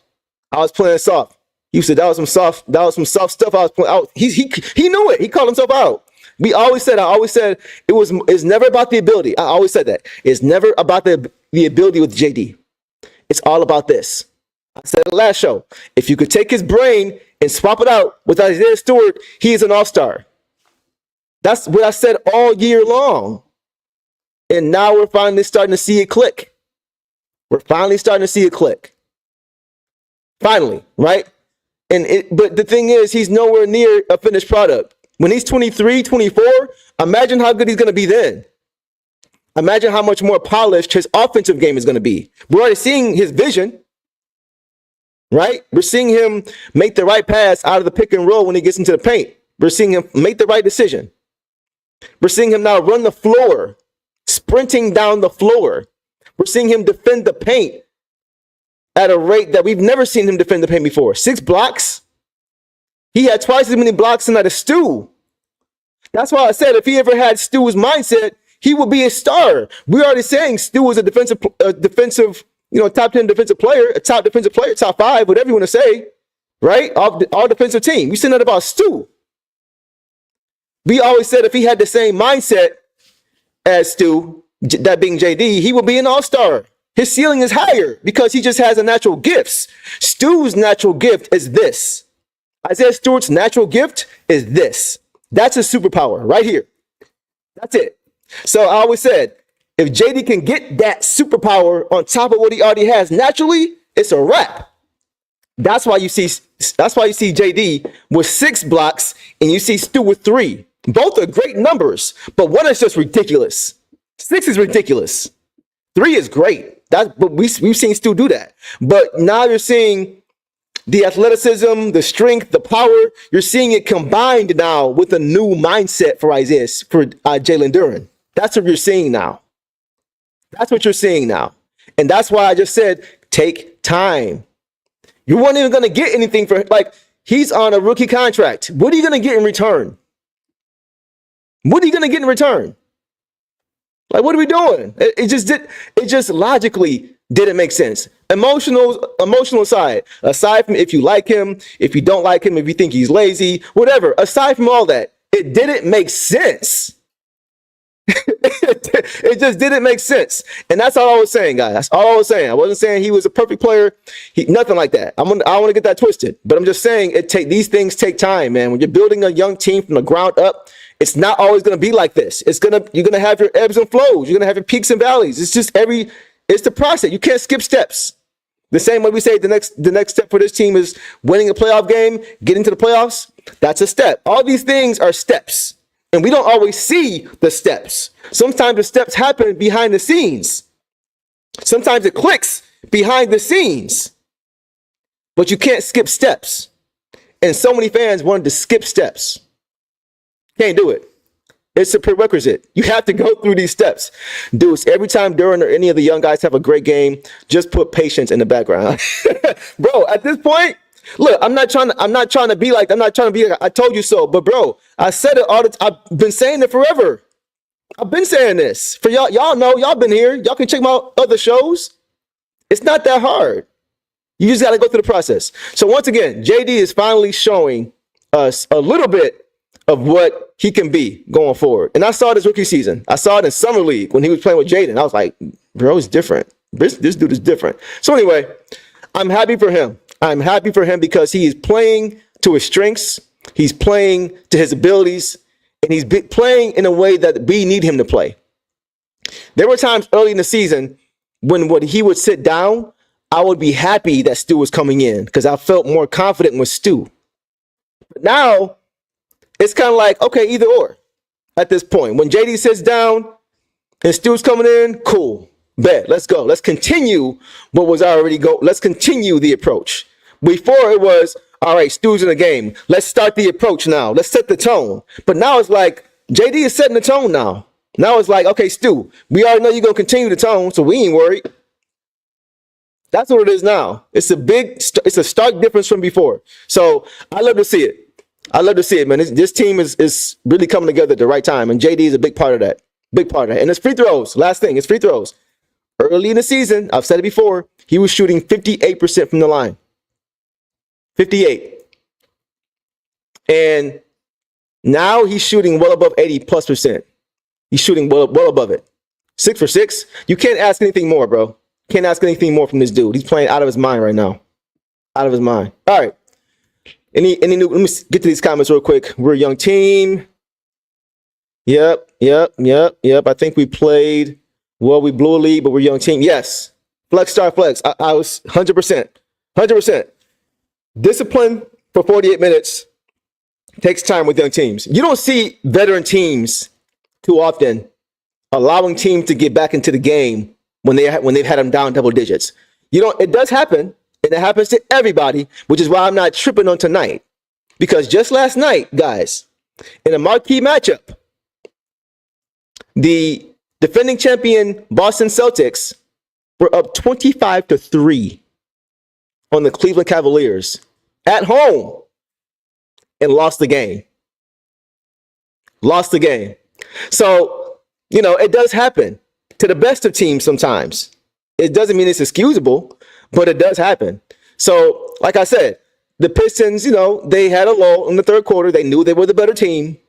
He said that was some soft stuff. I was playing. He knew it. He called himself out. I always said it's never about the ability. I always said that. It's never about the ability with JD. It's all about this. I said it last show. If you could take his brain and swap it out with Isaiah Stewart, he is an all-star. That's what I said all year long. And now we're finally starting to see it click. Finally, right? But the thing is, he's nowhere near a finished product. When he's 23, 24, imagine how good he's going to be then. Imagine how much more polished his offensive game is going to be. We're already seeing his vision, right? We're seeing him make the right pass out of the pick and roll when he gets into the paint. We're seeing him make the right decision. We're seeing him now run the floor, sprinting down the floor. We're seeing him defend the paint at a rate that we've never seen him defend the paint before. 6 blocks. He had twice as many blocks tonight as Stu. That's why I said if he ever had Stu's mindset, he would be a star. We're already saying Stu is a defensive, top 10 defensive player, a top defensive player, top 5, whatever you want to say, right? All defensive team. We said that about Stu. We always said if he had the same mindset as Stu, that being JD, he would be an all-star. His ceiling is higher because he just has a natural gifts. Stu's natural gift is this. Isaiah Stewart's natural gift is this. That's his superpower right here. That's it. So I always said, if JD can get that superpower on top of what he already has naturally, it's a wrap. That's why you see JD with 6 blocks and you see Stu with 3. Both are great numbers, but one is just ridiculous. 6 is ridiculous. 3 is great. But we've seen Stu do that. But now you're seeing the athleticism, the strength, the power. You're seeing it combined now with a new mindset for Jalen Duren. That's what you're seeing now. And that's why I just said, take time. You weren't even going to get anything he's on a rookie contract. What are you going to get in return? What are we doing? It just logically didn't make sense. Emotional side, aside from if you like him, if you don't like him, if you think he's lazy, whatever, aside from all that, it didn't make sense. It just didn't make sense. And that's all I was saying, guys. That's all I was saying. I wasn't saying he was a perfect player. Nothing like that. I want to get that twisted. But I'm just saying these things take time, man. When you're building a young team from the ground up, it's not always going to be like this. You're going to have your ebbs and flows. You're going to have your peaks and valleys. It's the process. You can't skip steps. The same way we say the next step for this team is winning a playoff game, getting to the playoffs. That's a step. All these things are steps. And we don't always see the steps. Sometimes the steps happen behind the scenes. Sometimes it clicks behind the scenes. But you can't skip steps. And so many fans wanted to skip steps. Can't do it. It's a prerequisite. You have to go through these steps. Dudes, every time Duren or any of the young guys have a great game, just put patience in the background. Bro, at this point, look, I'm not trying to be like I told you so, but bro, I said it I've been saying it forever. I've been saying this. For y'all know, y'all been here. Y'all can check my other shows. It's not that hard. You just got to go through the process. So once again, JD is finally showing us a little bit of what he can be going forward. And I saw it his rookie season. I saw it in Summer League when he was playing with Jaden. I was like, bro, he's different. This dude is different. So anyway, I'm happy for him. I'm happy for him because he is playing to his strengths. He's playing to his abilities, and he's playing in a way that we need him to play. There were times early in the season when he would sit down, I would be happy that Stu was coming in because I felt more confident with Stu. But now it's kind of like, okay, either or at this point. When JD sits down and Stu's coming in, cool, bet, let's go. Let's continue what was already go. Let's continue the approach. Before it was, all right, Stu's in the game. Let's start the approach now. Let's set the tone. But now it's like JD is setting the tone now. Now it's like, okay, Stu, we already know you're going to continue the tone, so we ain't worried. That's what it is now. It's a stark difference from before. So I love to see it. I love to see it, man. This team is really coming together at the right time, and JD is a big part of that. Big part of that. And it's free throws. Last thing, it's free throws. Early in the season, I've said it before, he was shooting 58% from the line. 58. And now he's shooting well above 80+%. He's shooting well above it. 6 for 6. You can't ask anything more, bro. Can't ask anything more from this dude. He's playing out of his mind right now. Out of his mind. All right. Any new, let me get to these comments real quick. We're a young team. Yep. I think we played well. We blew a lead, but we're a young team. Yes. Flex star flex. I was 100%. 100%. Discipline for 48 minutes takes time with young teams. You don't see veteran teams too often allowing teams to get back into the game when they've had them down double digits. It does happen, and it happens to everybody, which is why I'm not tripping on tonight. Because just last night, guys, in a marquee matchup, the defending champion Boston Celtics were up 25-3 on the Cleveland Cavaliers at home and lost the game. Lost the game. So, it does happen to the best of teams sometimes. It doesn't mean it's excusable, but it does happen. So, like I said, the Pistons, they had a lull in the third quarter. They knew they were the better team,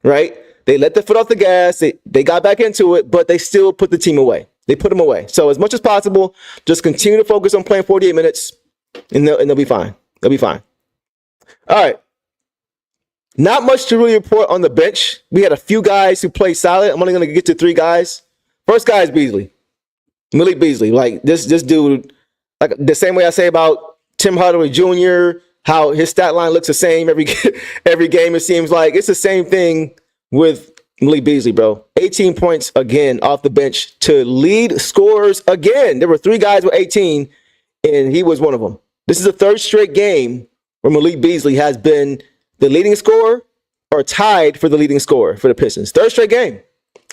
right? They let the foot off the gas. They got back into it, but they still put the team away. They put them away. So as much as possible, just continue to focus on playing 48 minutes, and they'll be fine. They'll be fine. All right. Not much to really report on the bench. We had a few guys who played solid. I'm only going to get to 3 guys. First guy is Beasley. Malik Beasley. Like, this dude, like the same way I say about Tim Hardaway Jr., how his stat line looks the same every game, it seems like. It's the same thing with Malik Beasley, bro. 18 points again off the bench to lead scorers again. There were 3 guys with 18, and he was one of them. This is the 3rd straight game where Malik Beasley has been the leading scorer or tied for the leading scorer for the Pistons. 3rd straight game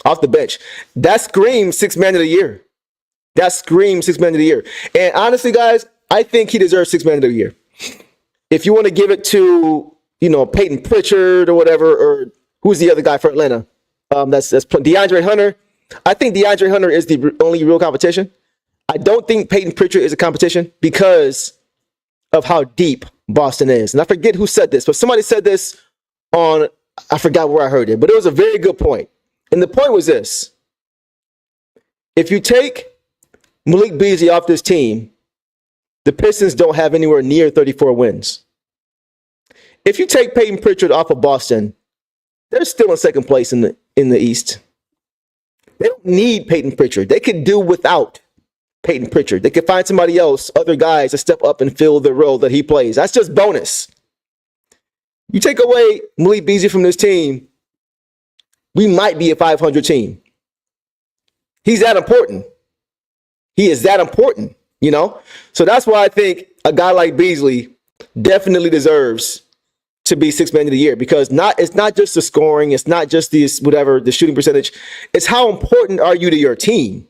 off the bench. That screams 6th man of the year. That screams 6th man of the year. And honestly, guys, I think he deserves 6th man of the year. If you want to give it to, Peyton Pritchard or whatever, or who's the other guy for Atlanta? That's DeAndre Hunter. I think DeAndre Hunter is the only real competition. I don't think Peyton Pritchard is a competition because of how deep Boston is. And I forget who said this, but somebody said this on, I forgot where I heard it, but it was a very good point. And the point was this. If you take Malik Beasley off this team, the Pistons don't have anywhere near 34 wins. If you take Peyton Pritchard off of Boston, they're still in 2nd place in the East. They don't need Peyton Pritchard. They could do without Peyton Pritchard. They could find somebody else, other guys, to step up and fill the role that he plays. That's just bonus. You take away Malik Beasley from this team, we might be a 500 team. He's that important. He is that important, So that's why I think a guy like Beasley definitely deserves to be 6th man of the year, because it's not just the scoring, it's not just the shooting percentage. It's how important are you to your team.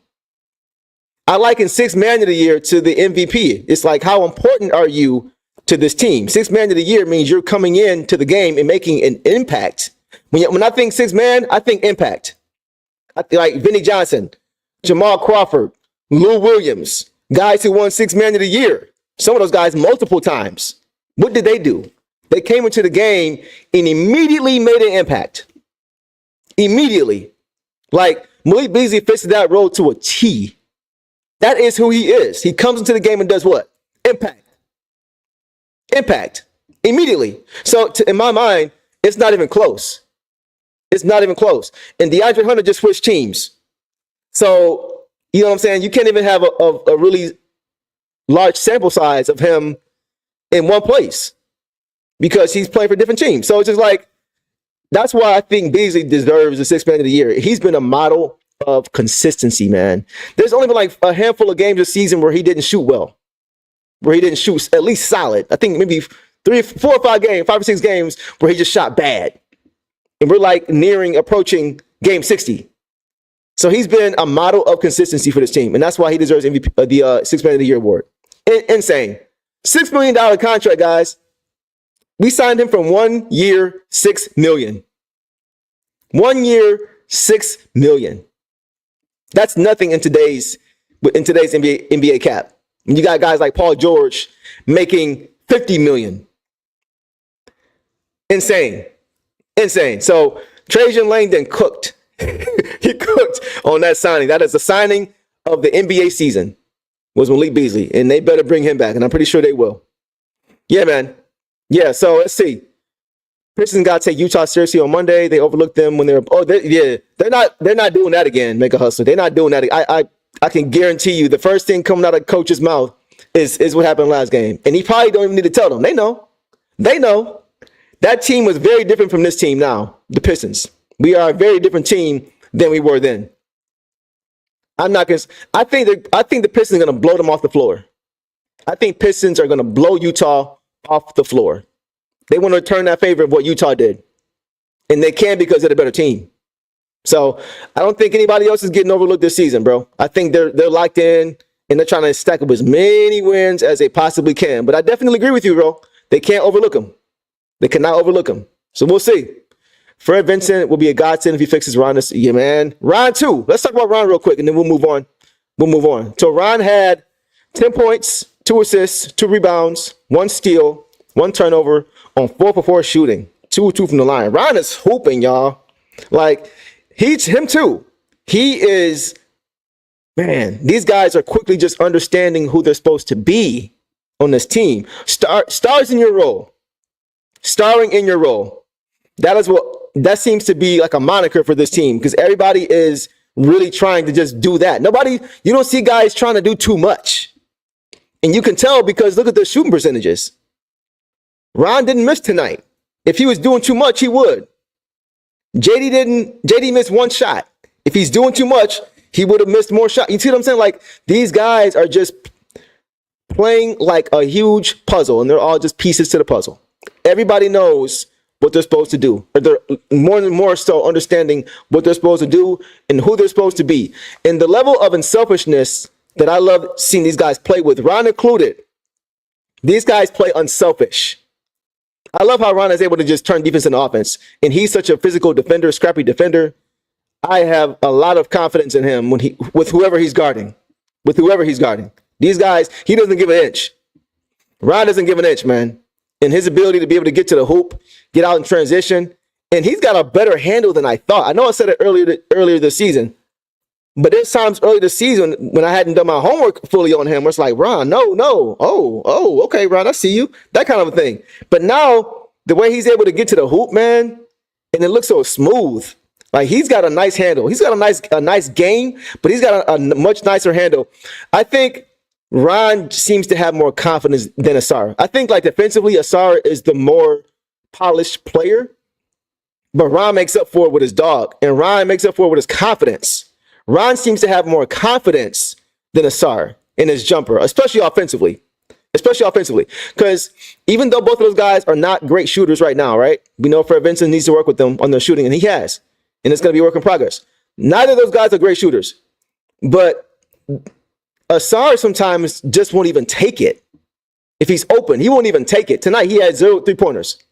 I liken 6th man of the year to the MVP. It's like, how important are you to this team? 6th man of the year means you're coming in to the game and making an impact. When I think 6th man, I think impact. Like Vinnie Johnson, Jamal Crawford, Lou Williams, guys who won 6th man of the year. Some of those guys multiple times. What did they do? They came into the game and immediately made an impact. Immediately. Like, Malik Beasley fits that role to a T. That is who he is. He comes into the game and does what? Impact immediately. So in my mind, it's not even close. It's not even close. And DeAndre Hunter just switched teams. So, you know what I'm saying? You can't even have a really large sample size of him in one place because he's playing for different teams. So it's just like, that's why I think Beasley deserves the sixth man of the year. He's been a model of consistency, man. There's only been like a handful of games this season where he didn't shoot well, where he didn't shoot at least solid. I think maybe 5 or 6 games where he just shot bad. And we're like approaching game 60. So he's been a model of consistency for this team. And that's why he deserves MVP, the sixth man of the year award. Insane. $6 million contract, guys. We signed him from 1 year, $6 million. 1 year, $6 million. That's nothing in today's NBA cap. And you got guys like Paul George making $50 million. Insane. So Trajan Langdon cooked. He cooked on that signing. That is the signing of the NBA season was Malik Beasley. And they better bring him back. And I'm pretty sure they will. Yeah, man. Yeah, so let's see. Pistons got to take Utah seriously on Monday. They overlooked them when they were. They're not doing that again. Make a hustle. They're not doing that. I can guarantee you the first thing coming out of coach's mouth is what happened last game, and he probably don't even need to tell them. They know. That team was very different from this team now. The Pistons. We are a very different team than we were then. I think the Pistons are going to blow them off the floor. I think Pistons are going to blow Utah off the floor. They want to return that favor of what Utah did. And they can because they're the better team. So I don't think anybody else is getting overlooked this season, bro. I think they're locked in and they're trying to stack up as many wins as they possibly can. But I definitely agree with you, bro. They can't overlook them. They cannot overlook them. So we'll see. Fred Vincent will be a godsend if he fixes Ron this year, man. Ron, too. Let's talk about Ron real quick and then we'll move on. So Ron had 10 points, 2 assists, 2 rebounds, 1 steal, 1 turnover on 4 for 4 shooting. 2-2 from the line. Ron is hooping, y'all. Like, him too. He is, man, these guys are quickly just understanding who they're supposed to be on this team. Stars in your role. Starring in your role. That seems to be like a moniker for this team because everybody is really trying to just do that. You don't see guys trying to do too much. And you can tell because look at the shooting percentages. Ron didn't miss tonight. If he was doing too much, he would. JD missed 1 shot. If he's doing too much, he would have missed more shots. You see what I'm saying? Like, these guys are just playing like a huge puzzle, and they're all just pieces to the puzzle. Everybody knows what they're supposed to do. Or they're more and more so understanding what they're supposed to do and who they're supposed to be. And the level of unselfishness that I love seeing these guys play with, Ron included, these guys play unselfish. I love how Ron is able to just turn defense into offense. And he's such a physical defender, scrappy defender. I have a lot of confidence in him with whoever he's guarding. These guys, he doesn't give an inch. Ron doesn't give an inch, man. And his ability to be able to get to the hoop, get out in transition, and he's got a better handle than I thought. I know I said it earlier this season, but there's times early this season when I hadn't done my homework fully on him, where it's like, Ron, no. Oh, okay, Ron, I see you. That kind of a thing. But now, the way he's able to get to the hoop, man, and it looks so smooth. Like, he's got a nice handle. He's got a nice game, but he's got a much nicer handle. I think Ron seems to have more confidence than Asar. I think, like, defensively, Asar is the more polished player, but Ron makes up for it with his dog, and Ron makes up for it with his confidence. Ron seems to have more confidence than Asar in his jumper, especially offensively. Because even though both of those guys are not great shooters right now, right? We know Fred Vincent needs to work with them on their shooting, and he has. And it's going to be a work in progress. Neither of those guys are great shooters. But Asar sometimes just won't even take it. If he's open, he won't even take it. Tonight, he had 0 3-pointers.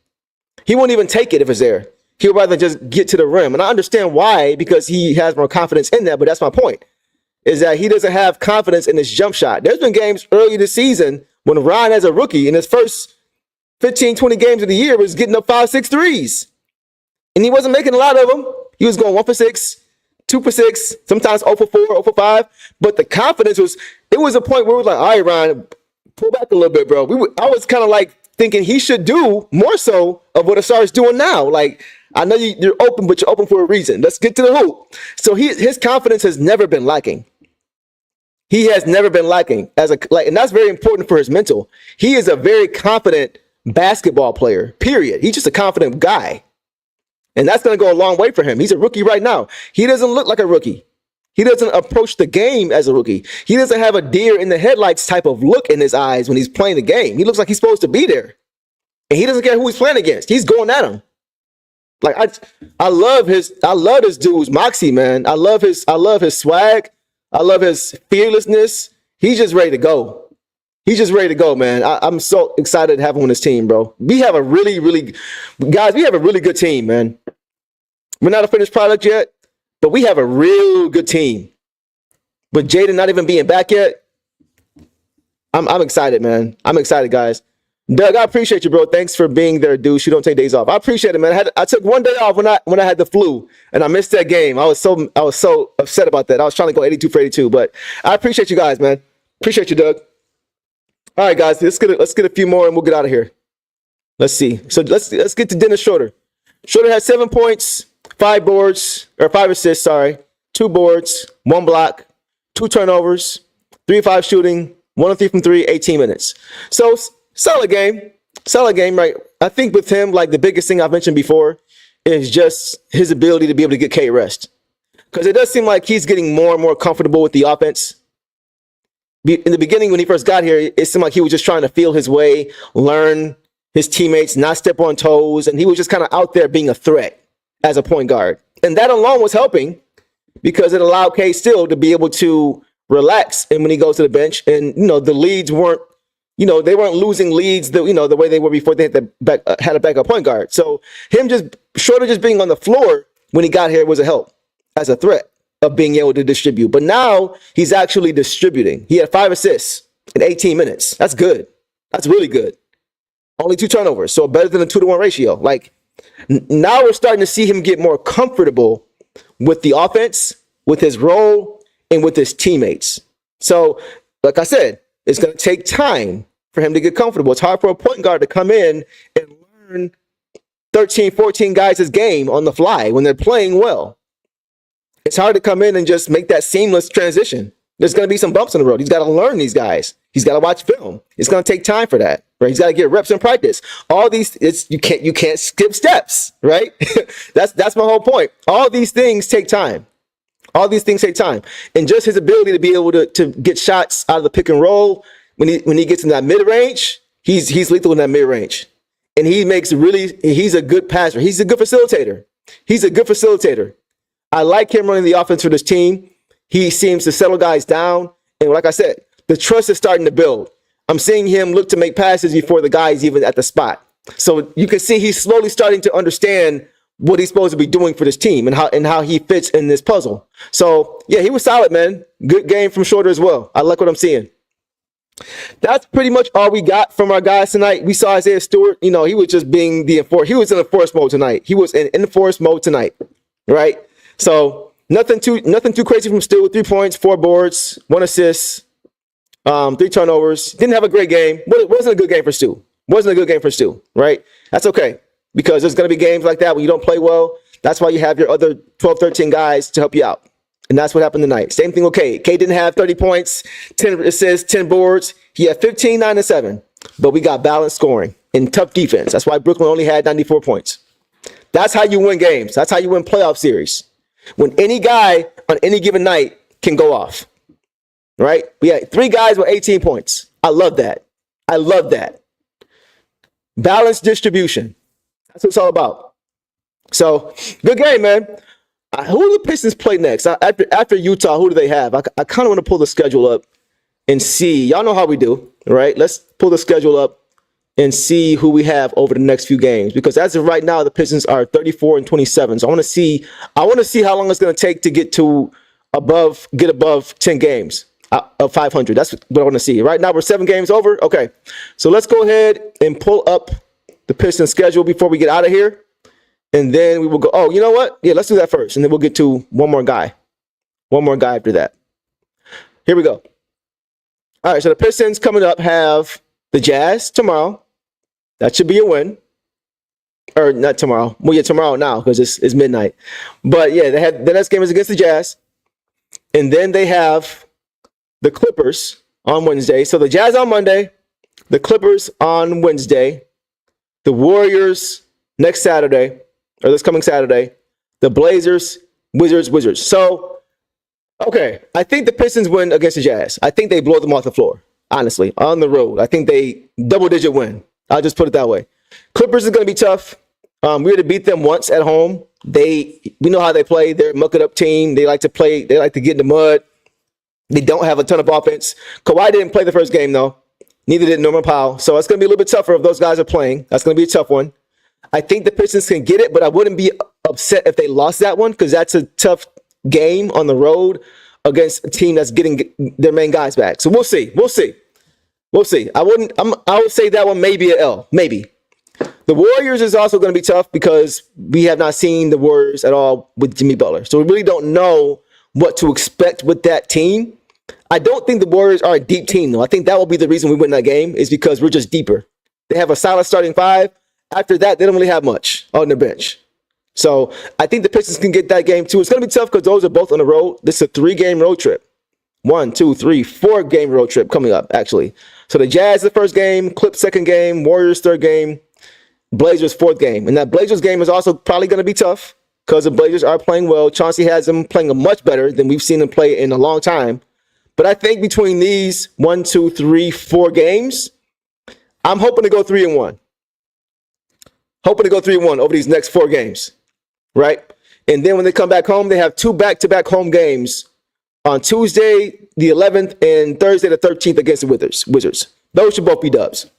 He won't even take it if it's there. He'll rather just get to the rim. And I understand why, because he has more confidence in that. But that's my point, is that he doesn't have confidence in his jump shot. There's been games early this season when Ron, as a rookie, in his first 15, 20 games of the year, was getting up 5, 6 threes. And he wasn't making a lot of them. He was going 1 for 6, 2 for 6, sometimes 0 for 4, 0 for 5. But the confidence it was a point where it was like, all right, Ryan, pull back a little bit, bro. I was kind of like thinking he should do more so of what Asar's doing now. Like, I know you're open, but you're open for a reason. Let's get to the hoop. So his confidence has never been lacking. He has never been lacking and that's very important for his mental. He is a very confident basketball player, period. He's just a confident guy. And that's going to go a long way for him. He's a rookie right now. He doesn't look like a rookie. He doesn't approach the game as a rookie. He doesn't have a deer in the headlights type of look in his eyes when he's playing the game. He looks like he's supposed to be there. And he doesn't care who he's playing against. He's going at him. Like I love this dude's moxie, man. I love his swag. I love his fearlessness. He's just ready to go. He's just ready to go, man. I'm so excited to have him on this team, bro. We have a really good team, man. We're not a finished product yet, but we have a real good team. But Jaden not even being back yet, I'm excited, man. I'm excited, guys. Doug, I appreciate you, bro. Thanks for being there, douche. You don't take days off. I appreciate it, man. I took one day off when I had the flu, and I missed that game. I was so upset about that. I was trying to go 82 for 82, but I appreciate you guys, man. Appreciate you, Doug. All right, guys, let's get a few more, and we'll get out of here. Let's see. So let's get to Dennis Schroeder. Schroeder had 7 points, 5 assists, 2 boards, 1 block, 2 turnovers, 3 of 5 shooting, 1 of 3 from 3, 18 minutes. So solid game, right? I think with him, like the biggest thing I've mentioned before is just his ability to be able to get K rest. Because it does seem like he's getting more and more comfortable with the offense. In the beginning, when he first got here, it seemed like he was just trying to feel his way, learn his teammates, not step on toes, and he was just kind of out there being a threat as a point guard. And that alone was helping because it allowed K still to be able to relax and when he goes to the bench. And, the leads weren't, they weren't losing leads the way they were before they had a backup point guard. So Schroeder just being on the floor when he got here was a help as a threat of being able to distribute. But now he's actually distributing. He had 5 assists in 18 minutes. That's good. That's really good. Only 2 turnovers, so better than a 2-to-1 ratio. Like, now we're starting to see him get more comfortable with the offense, with his role, and with his teammates. So, like I said, it's going to take time for him to get comfortable. It's hard for a point guard to come in and learn 13, 14 guys' game on the fly when they're playing well. It's hard to come in and just make that seamless transition. There's going to be some bumps in the road. He's got to learn these guys. He's got to watch film. It's going to take time for that, right? He's got to get reps in practice. All these, you can't skip steps, right? That's my whole point. All these things take time. All these things take time. And just his ability to be able to get shots out of the pick and roll, when he gets in that mid-range, he's lethal in that mid-range. And he's a good passer. He's a good facilitator. I like him running the offense for this team. He seems to settle guys down. And like I said, the trust is starting to build. I'm seeing him look to make passes before the guy's even at the spot. So you can see he's slowly starting to understand what he's supposed to be doing for this team and how he fits in this puzzle. So yeah, he was solid, man. Good game from Schroeder as well. I like what I'm seeing. That's pretty much all we got from our guys tonight. We saw Isaiah Stewart. He was just being he was in enforced mode tonight. He was in enforced mode tonight, right? So nothing too crazy from Stu. 3 points, 4 boards, 1 assist, 3 turnovers. Didn't have a great game. But it wasn't a good game for Stu. Right? That's okay. Because there's going to be games like that when you don't play well. That's why you have your other 12, 13 guys to help you out. And that's what happened tonight. Same thing with K. K didn't have 30 points, 10 assists, 10 boards. He had 15, 9, and 7. But we got balanced scoring and tough defense. That's why Brooklyn only had 94 points. That's how you win games. That's how you win playoff series. When any guy on any given night can go off. Right? We had 3 guys with 18 points. I love that. Balanced distribution. That's what it's all about. So, good game, man. Who do the Pistons play next? After Utah, who do they have? I kind of want to pull the schedule up and see. Y'all know how we do, right? Let's pull the schedule up and see who we have over the next few games. Because as of right now, the Pistons are 34 and 27. So I want to see how long it's going to take to get above 10 games of 500. That's what I want to see. Right now, we're 7 games over. Okay. So let's go ahead and pull up the Pistons schedule before we get out of here. And then we will go, oh, you know what? Yeah, let's do that first. And then we'll get to one more guy. One more guy after that. Here we go. All right, so the Pistons coming up have the Jazz tomorrow. That should be a win. Or not tomorrow. Well, yeah, tomorrow now because it's midnight. But yeah, they had the next game is against the Jazz. And then they have the Clippers on Wednesday. So the Jazz on Monday, the Clippers on Wednesday, the Warriors next Saturday, or this coming Saturday, the Blazers, Wizards. So, okay, I think the Pistons win against the Jazz. I think they blow them off the floor, honestly, on the road. I think they double-digit win. I'll just put it that way. Clippers is going to be tough. We had to beat them once at home. We know how they play. They're a muck-it-up team. They like to play. They like to get in the mud. They don't have a ton of offense. Kawhi didn't play the first game, though. Neither did Norman Powell. So it's going to be a little bit tougher if those guys are playing. That's going to be a tough one. I think the Pistons can get it, but I wouldn't be upset if they lost that one because that's a tough game on the road against a team that's getting their main guys back. So we'll see. I would say that one may be an L. Maybe. The Warriors is also going to be tough because we have not seen the Warriors at all with Jimmy Butler. So we really don't know what to expect with that team. I don't think the Warriors are a deep team, though. I think that will be the reason we win that game is because we're just deeper. They have a solid starting five. After that, they don't really have much on their bench. So I think the Pistons can get that game, too. It's going to be tough because those are both on the road. This is a 3-game road trip. 1, 2, 3, 4-game road trip coming up, actually. So the Jazz, the first game, Clips, second game, Warriors, third game, Blazers, fourth game. And that Blazers game is also probably going to be tough because the Blazers are playing well. Chauncey has them playing much better than we've seen them play in a long time. But I think between these 1, 2, 3, 4 games, I'm hoping to go 3-1. Hoping to go 3-1 over these next 4 games, right? And then when they come back home, they have 2 back-to-back home games on Tuesday, the 11th, and Thursday, the 13th against the Wizards. Those should both be dubs.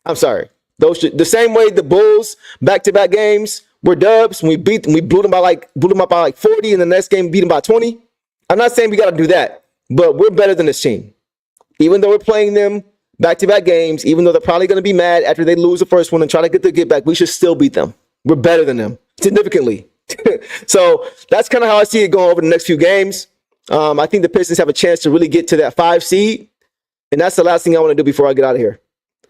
I'm sorry. Those should, the same way the Bulls back-to-back games were dubs. We blew them up by like 40, and the next game beat them by 20. I'm not saying we got to do that, but we're better than this team. Even though we're playing them back-to-back games, even though they're probably going to be mad after they lose the first one and try to get their get back, we should still beat them. We're better than them significantly. So that's kind of how I see it going over the next few games. I think the Pistons have a chance to really get to that 5 seed, and that's the last thing I want to do before I get out of here.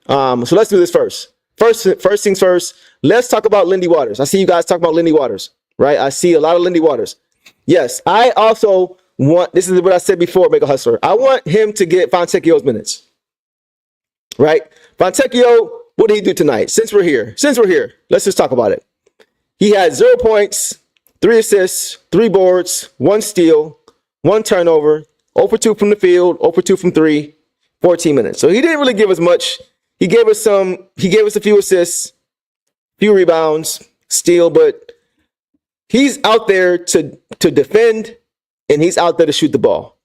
So let's do this first. First things first, let's talk about Lindy Waters. I see you guys talk about Lindy Waters, right? I see a lot of Lindy Waters. Yes, I also want, this is what I said before, Mega Hustler. I want him to get Fontecchio's minutes, right? Fontecchio, what did he do tonight? Since we're here, let's just talk about it. He had 0 points, 3 assists, 3 boards, 1 steal, 1 turnover, 0 for 2 from the field, 0 for 2 from 3, 14 minutes. So he didn't really give us much. He gave us a few assists, few rebounds, steal, but he's out there to defend, and he's out there to shoot the ball.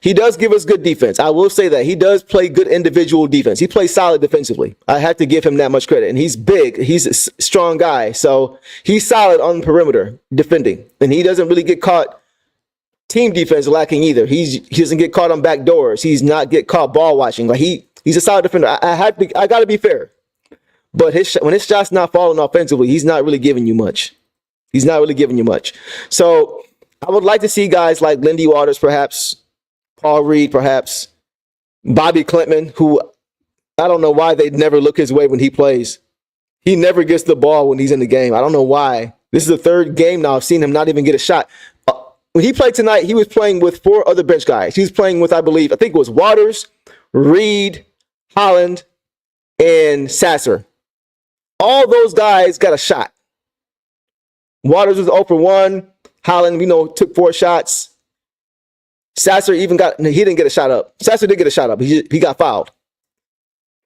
He does give us good defense. I will say that. He does play good individual defense. He plays solid defensively. I have to give him that much credit. And he's big. He's a strong guy. So he's solid on the perimeter defending. And he doesn't really get caught team defense lacking either. He doesn't get caught on back doors. He's not get caught ball watching. Like he's a solid defender. I got to be fair. But when his shot's not falling offensively, he's not really giving you much. So I would like to see guys like Lindy Waters, perhaps, Paul Reed, perhaps, Bobby Klintman, who I don't know why they never look his way when he plays. He never gets the ball when he's in the game. I don't know why. This is the 3rd game now I've seen him not even get a shot. When he played tonight, he was playing with 4 other bench guys. He was playing with, I think it was Waters, Reed, Holland, and Sasser. All those guys got a shot. Waters was 0 for 1. Holland, took 4 shots. Sasser he didn't get a shot up. Sasser did get a shot up. He got fouled.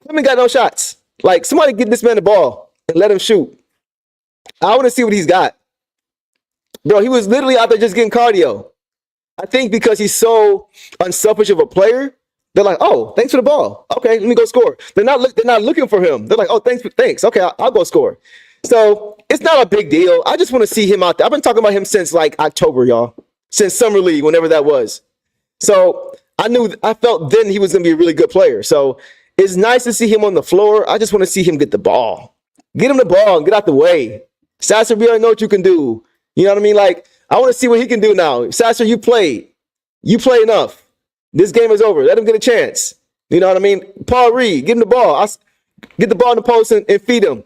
Clement got no shots. Like, somebody get this man the ball and let him shoot. I want to see what he's got. Bro, he was literally out there just getting cardio. I think because he's so unselfish of a player, they're like, oh, thanks for the ball. Okay, let me go score. They're not looking for him. They're like, oh, thanks. Okay, I'll go score. So it's not a big deal. I just want to see him out there. I've been talking about him since like October, y'all. Since Summer League, whenever that was. So I felt then he was going to be a really good player. So it's nice to see him on the floor. I just want to see him get the ball. Get him the ball and get out the way. Sasser, we already know what you can do. You know what I mean? Like, I want to see what he can do now. Sasser, you played. You play enough. This game is over. Let him get a chance. You know what I mean? Paul Reed, give him the ball. Get the ball in the post and feed him.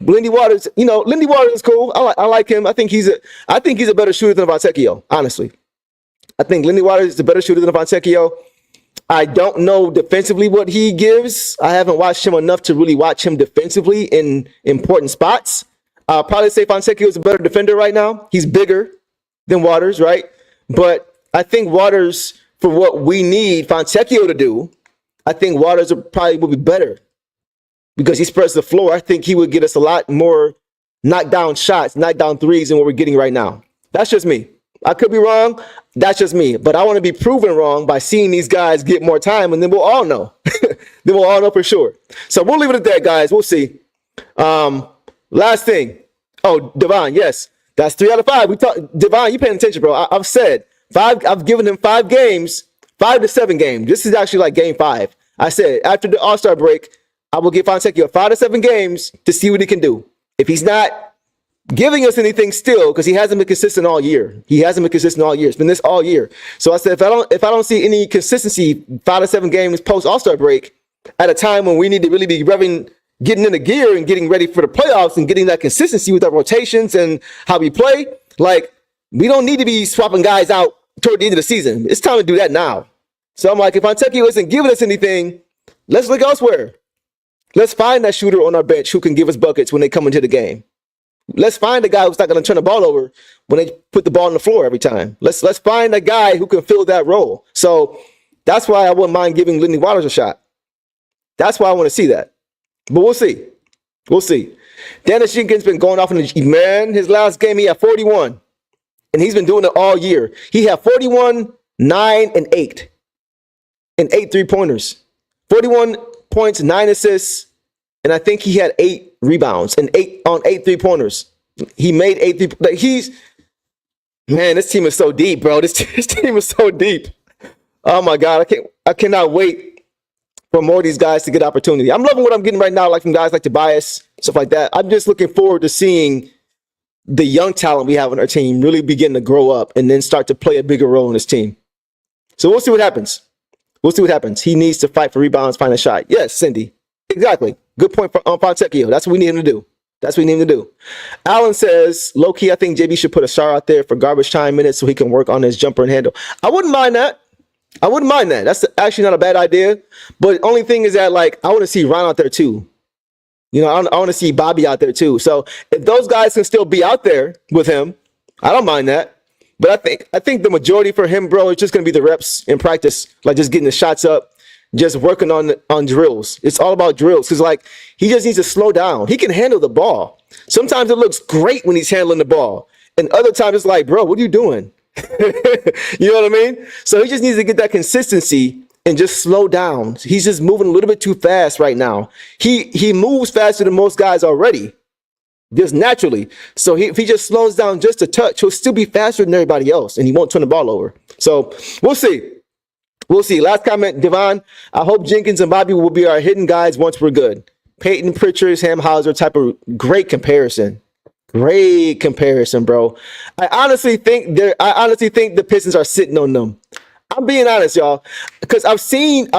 Lindy Waters, Lindy Waters is cool. I like him. I think he's a better shooter than Fontecchio, honestly. I think Lindy Waters is a better shooter than Fontecchio. I don't know defensively what he gives. I haven't watched him enough to really watch him defensively in important spots. I'll probably say Fontecchio is a better defender right now. He's bigger than Waters, right? But I think Waters, for what we need Fontecchio to do, I think Waters will be better because he spreads the floor. I think he would get us a lot more knockdown shots, knockdown threes than what we're getting right now. That's just me. I could be wrong. That's just me. But I want to be proven wrong by seeing these guys get more time, and then we'll all know. Then we'll all know for sure. So we'll leave it at that, guys. We'll see. Last thing. Oh, Devon, yes. That's 3 out of 5. Devon, you paying attention, bro. I've said 5. I've given him 5 games, 5 to 7 games. This is actually like game 5. I said after the All-Star break, I will give Fontecchio 5 to 7 games to see what he can do. If he's not giving us anything still, because he hasn't been consistent all year. It's been this all year. So I said, if I don't see any consistency 5 to 7 games post All-Star break at a time when we need to really be getting in the gear and getting ready for the playoffs and getting that consistency with our rotations and how we play, like, we don't need to be swapping guys out toward the end of the season. It's time to do that now. So I'm like, if Fontecchio isn't giving us anything, let's look elsewhere. Let's find that shooter on our bench who can give us buckets when they come into the game. Let's find a guy who's not going to turn the ball over when they put the ball on the floor every time. Let's find a guy who can fill that role. So that's why I wouldn't mind giving Lindy Waters a shot. That's why I want to see that. But we'll see. We'll see. Dennis Jenkins been going off in his last game, he had 41. And he's been doing it all year. He had 41, 9, and 8. And 8 3-pointers. 41 points, 9 assists. And I think he had 8 rebounds and 8 3-pointers. He made 8 this team is so deep, bro. This team is so deep. Oh my God. I cannot wait for more of these guys to get opportunity. I'm loving what I'm getting right now, like from guys like Tobias, stuff like that. I'm just looking forward to seeing the young talent we have on our team really begin to grow up and then start to play a bigger role in this team. So we'll see what happens. He needs to fight for rebounds, find a shot. Yes, Cindy. Exactly. Good point on Fontecchio. That's what we need him to do. Alan says, low-key, I think JB should put a star out there for garbage time minutes so he can work on his jumper and handle. I wouldn't mind that. That's actually not a bad idea. But only thing is that, like, I want to see Ron out there too. I want to see Bobby out there too. So if those guys can still be out there with him, I don't mind that. But I think the majority for him, bro, is just going to be the reps in practice, like just getting the shots up, just working on drills. It's all about drills because, like, he just needs to slow down. He can handle the ball. Sometimes it looks great when he's handling the ball. And other times it's like, bro, what are you doing? You know what I mean? So he just needs to get that consistency and just slow down. He's just moving a little bit too fast right now. He moves faster than most guys already, just naturally. So if he just slows down just a touch, he'll still be faster than everybody else, and he won't turn the ball over. So we'll see. Last comment, Devon. I hope Jenkins and Bobby will be our hidden guys once we're good. Peyton Pritchard, Sam Hauser type of great comparison. Great comparison, bro. I honestly think the Pistons are sitting on them. I'm being honest, y'all, because I've seen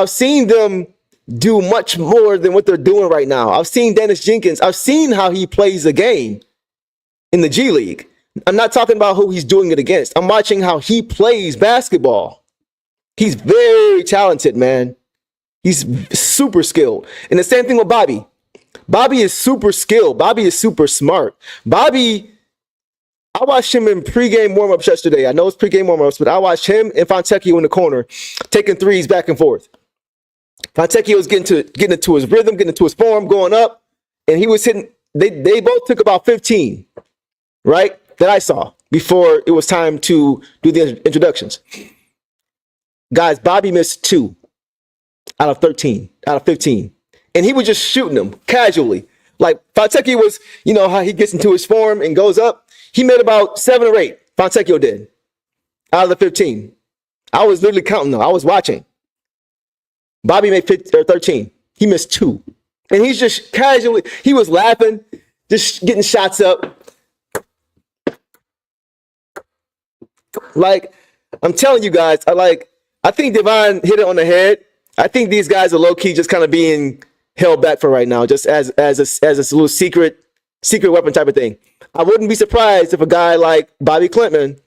them do much more than what they're doing right now. I've seen Dennis Jenkins. I've seen how he plays the game in the G League. I'm not talking about who he's doing it against. I'm watching how he plays basketball. He's very talented, man. He's super skilled. And the same thing with Bobby. Bobby is super skilled. Bobby is super smart. Bobby, I watched him in pregame warmups yesterday. I know it's pregame warmups, but I watched him and Fontecchio in the corner taking threes back and forth. Fontecchio was getting into his rhythm, getting into his form, going up, and he was hitting. They both took about 15, right? That I saw before it was time to do the introductions. Guys, Bobby missed 2 out of 15. And he was just shooting them casually. Like Fontecchio was, how he gets into his form and goes up. He made about 7 or 8. Fontecchio did out of the 15. I was literally counting them. I was watching. Bobby made 13. He missed 2. And he's just casually, he was laughing, just getting shots up. Like, I'm telling you guys, I think Devon hit it on the head. I think these guys are low key just kind of being held back for right now, just as a little secret weapon type of thing. I wouldn't be surprised if a guy like Bobby Clinton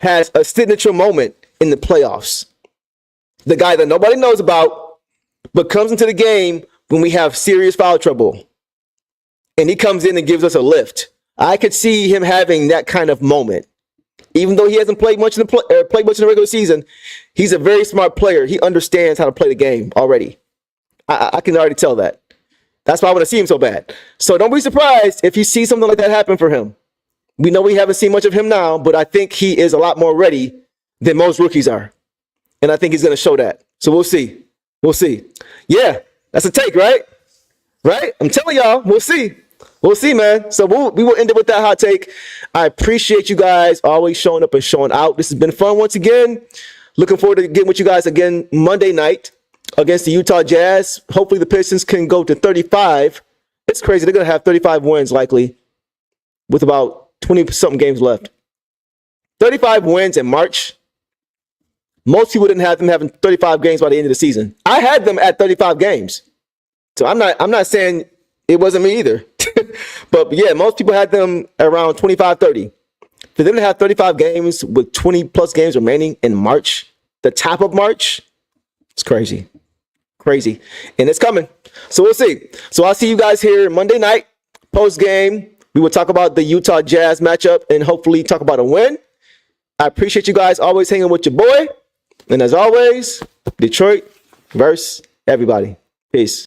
has a signature moment in the playoffs. The guy that nobody knows about, but comes into the game when we have serious foul trouble. And he comes in and gives us a lift. I could see him having that kind of moment. Even though he hasn't played much in the regular season, he's a very smart player. He understands how to play the game already. I can already tell that. That's why I want to see him so bad. So don't be surprised if you see something like that happen for him. We know we haven't seen much of him now, but I think he is a lot more ready than most rookies are. And I think he's going to show that. So we'll see. We'll see. Yeah, that's a take, right? Right? I'm telling y'all, we'll see. We'll see, man. So we will end it with that hot take. I appreciate you guys always showing up and showing out. This has been fun once again. Looking forward to getting with you guys again Monday night against the Utah Jazz. Hopefully the Pistons can go to 35. It's crazy. They're going to have 35 wins likely with about 20-something games left. 35 wins in March. Most people didn't have them having 35 games by the end of the season. I had them at 35 games. So I'm not saying it wasn't me either. But yeah, most people had them around 25, 30. For them to have 35 games with 20 plus games remaining in March, the top of March, it's crazy. Crazy. And it's coming. So we'll see. So I'll see you guys here Monday night, post game. We will talk about the Utah Jazz matchup and hopefully talk about a win. I appreciate you guys always hanging with your boy. And as always, Detroit versus everybody. Peace.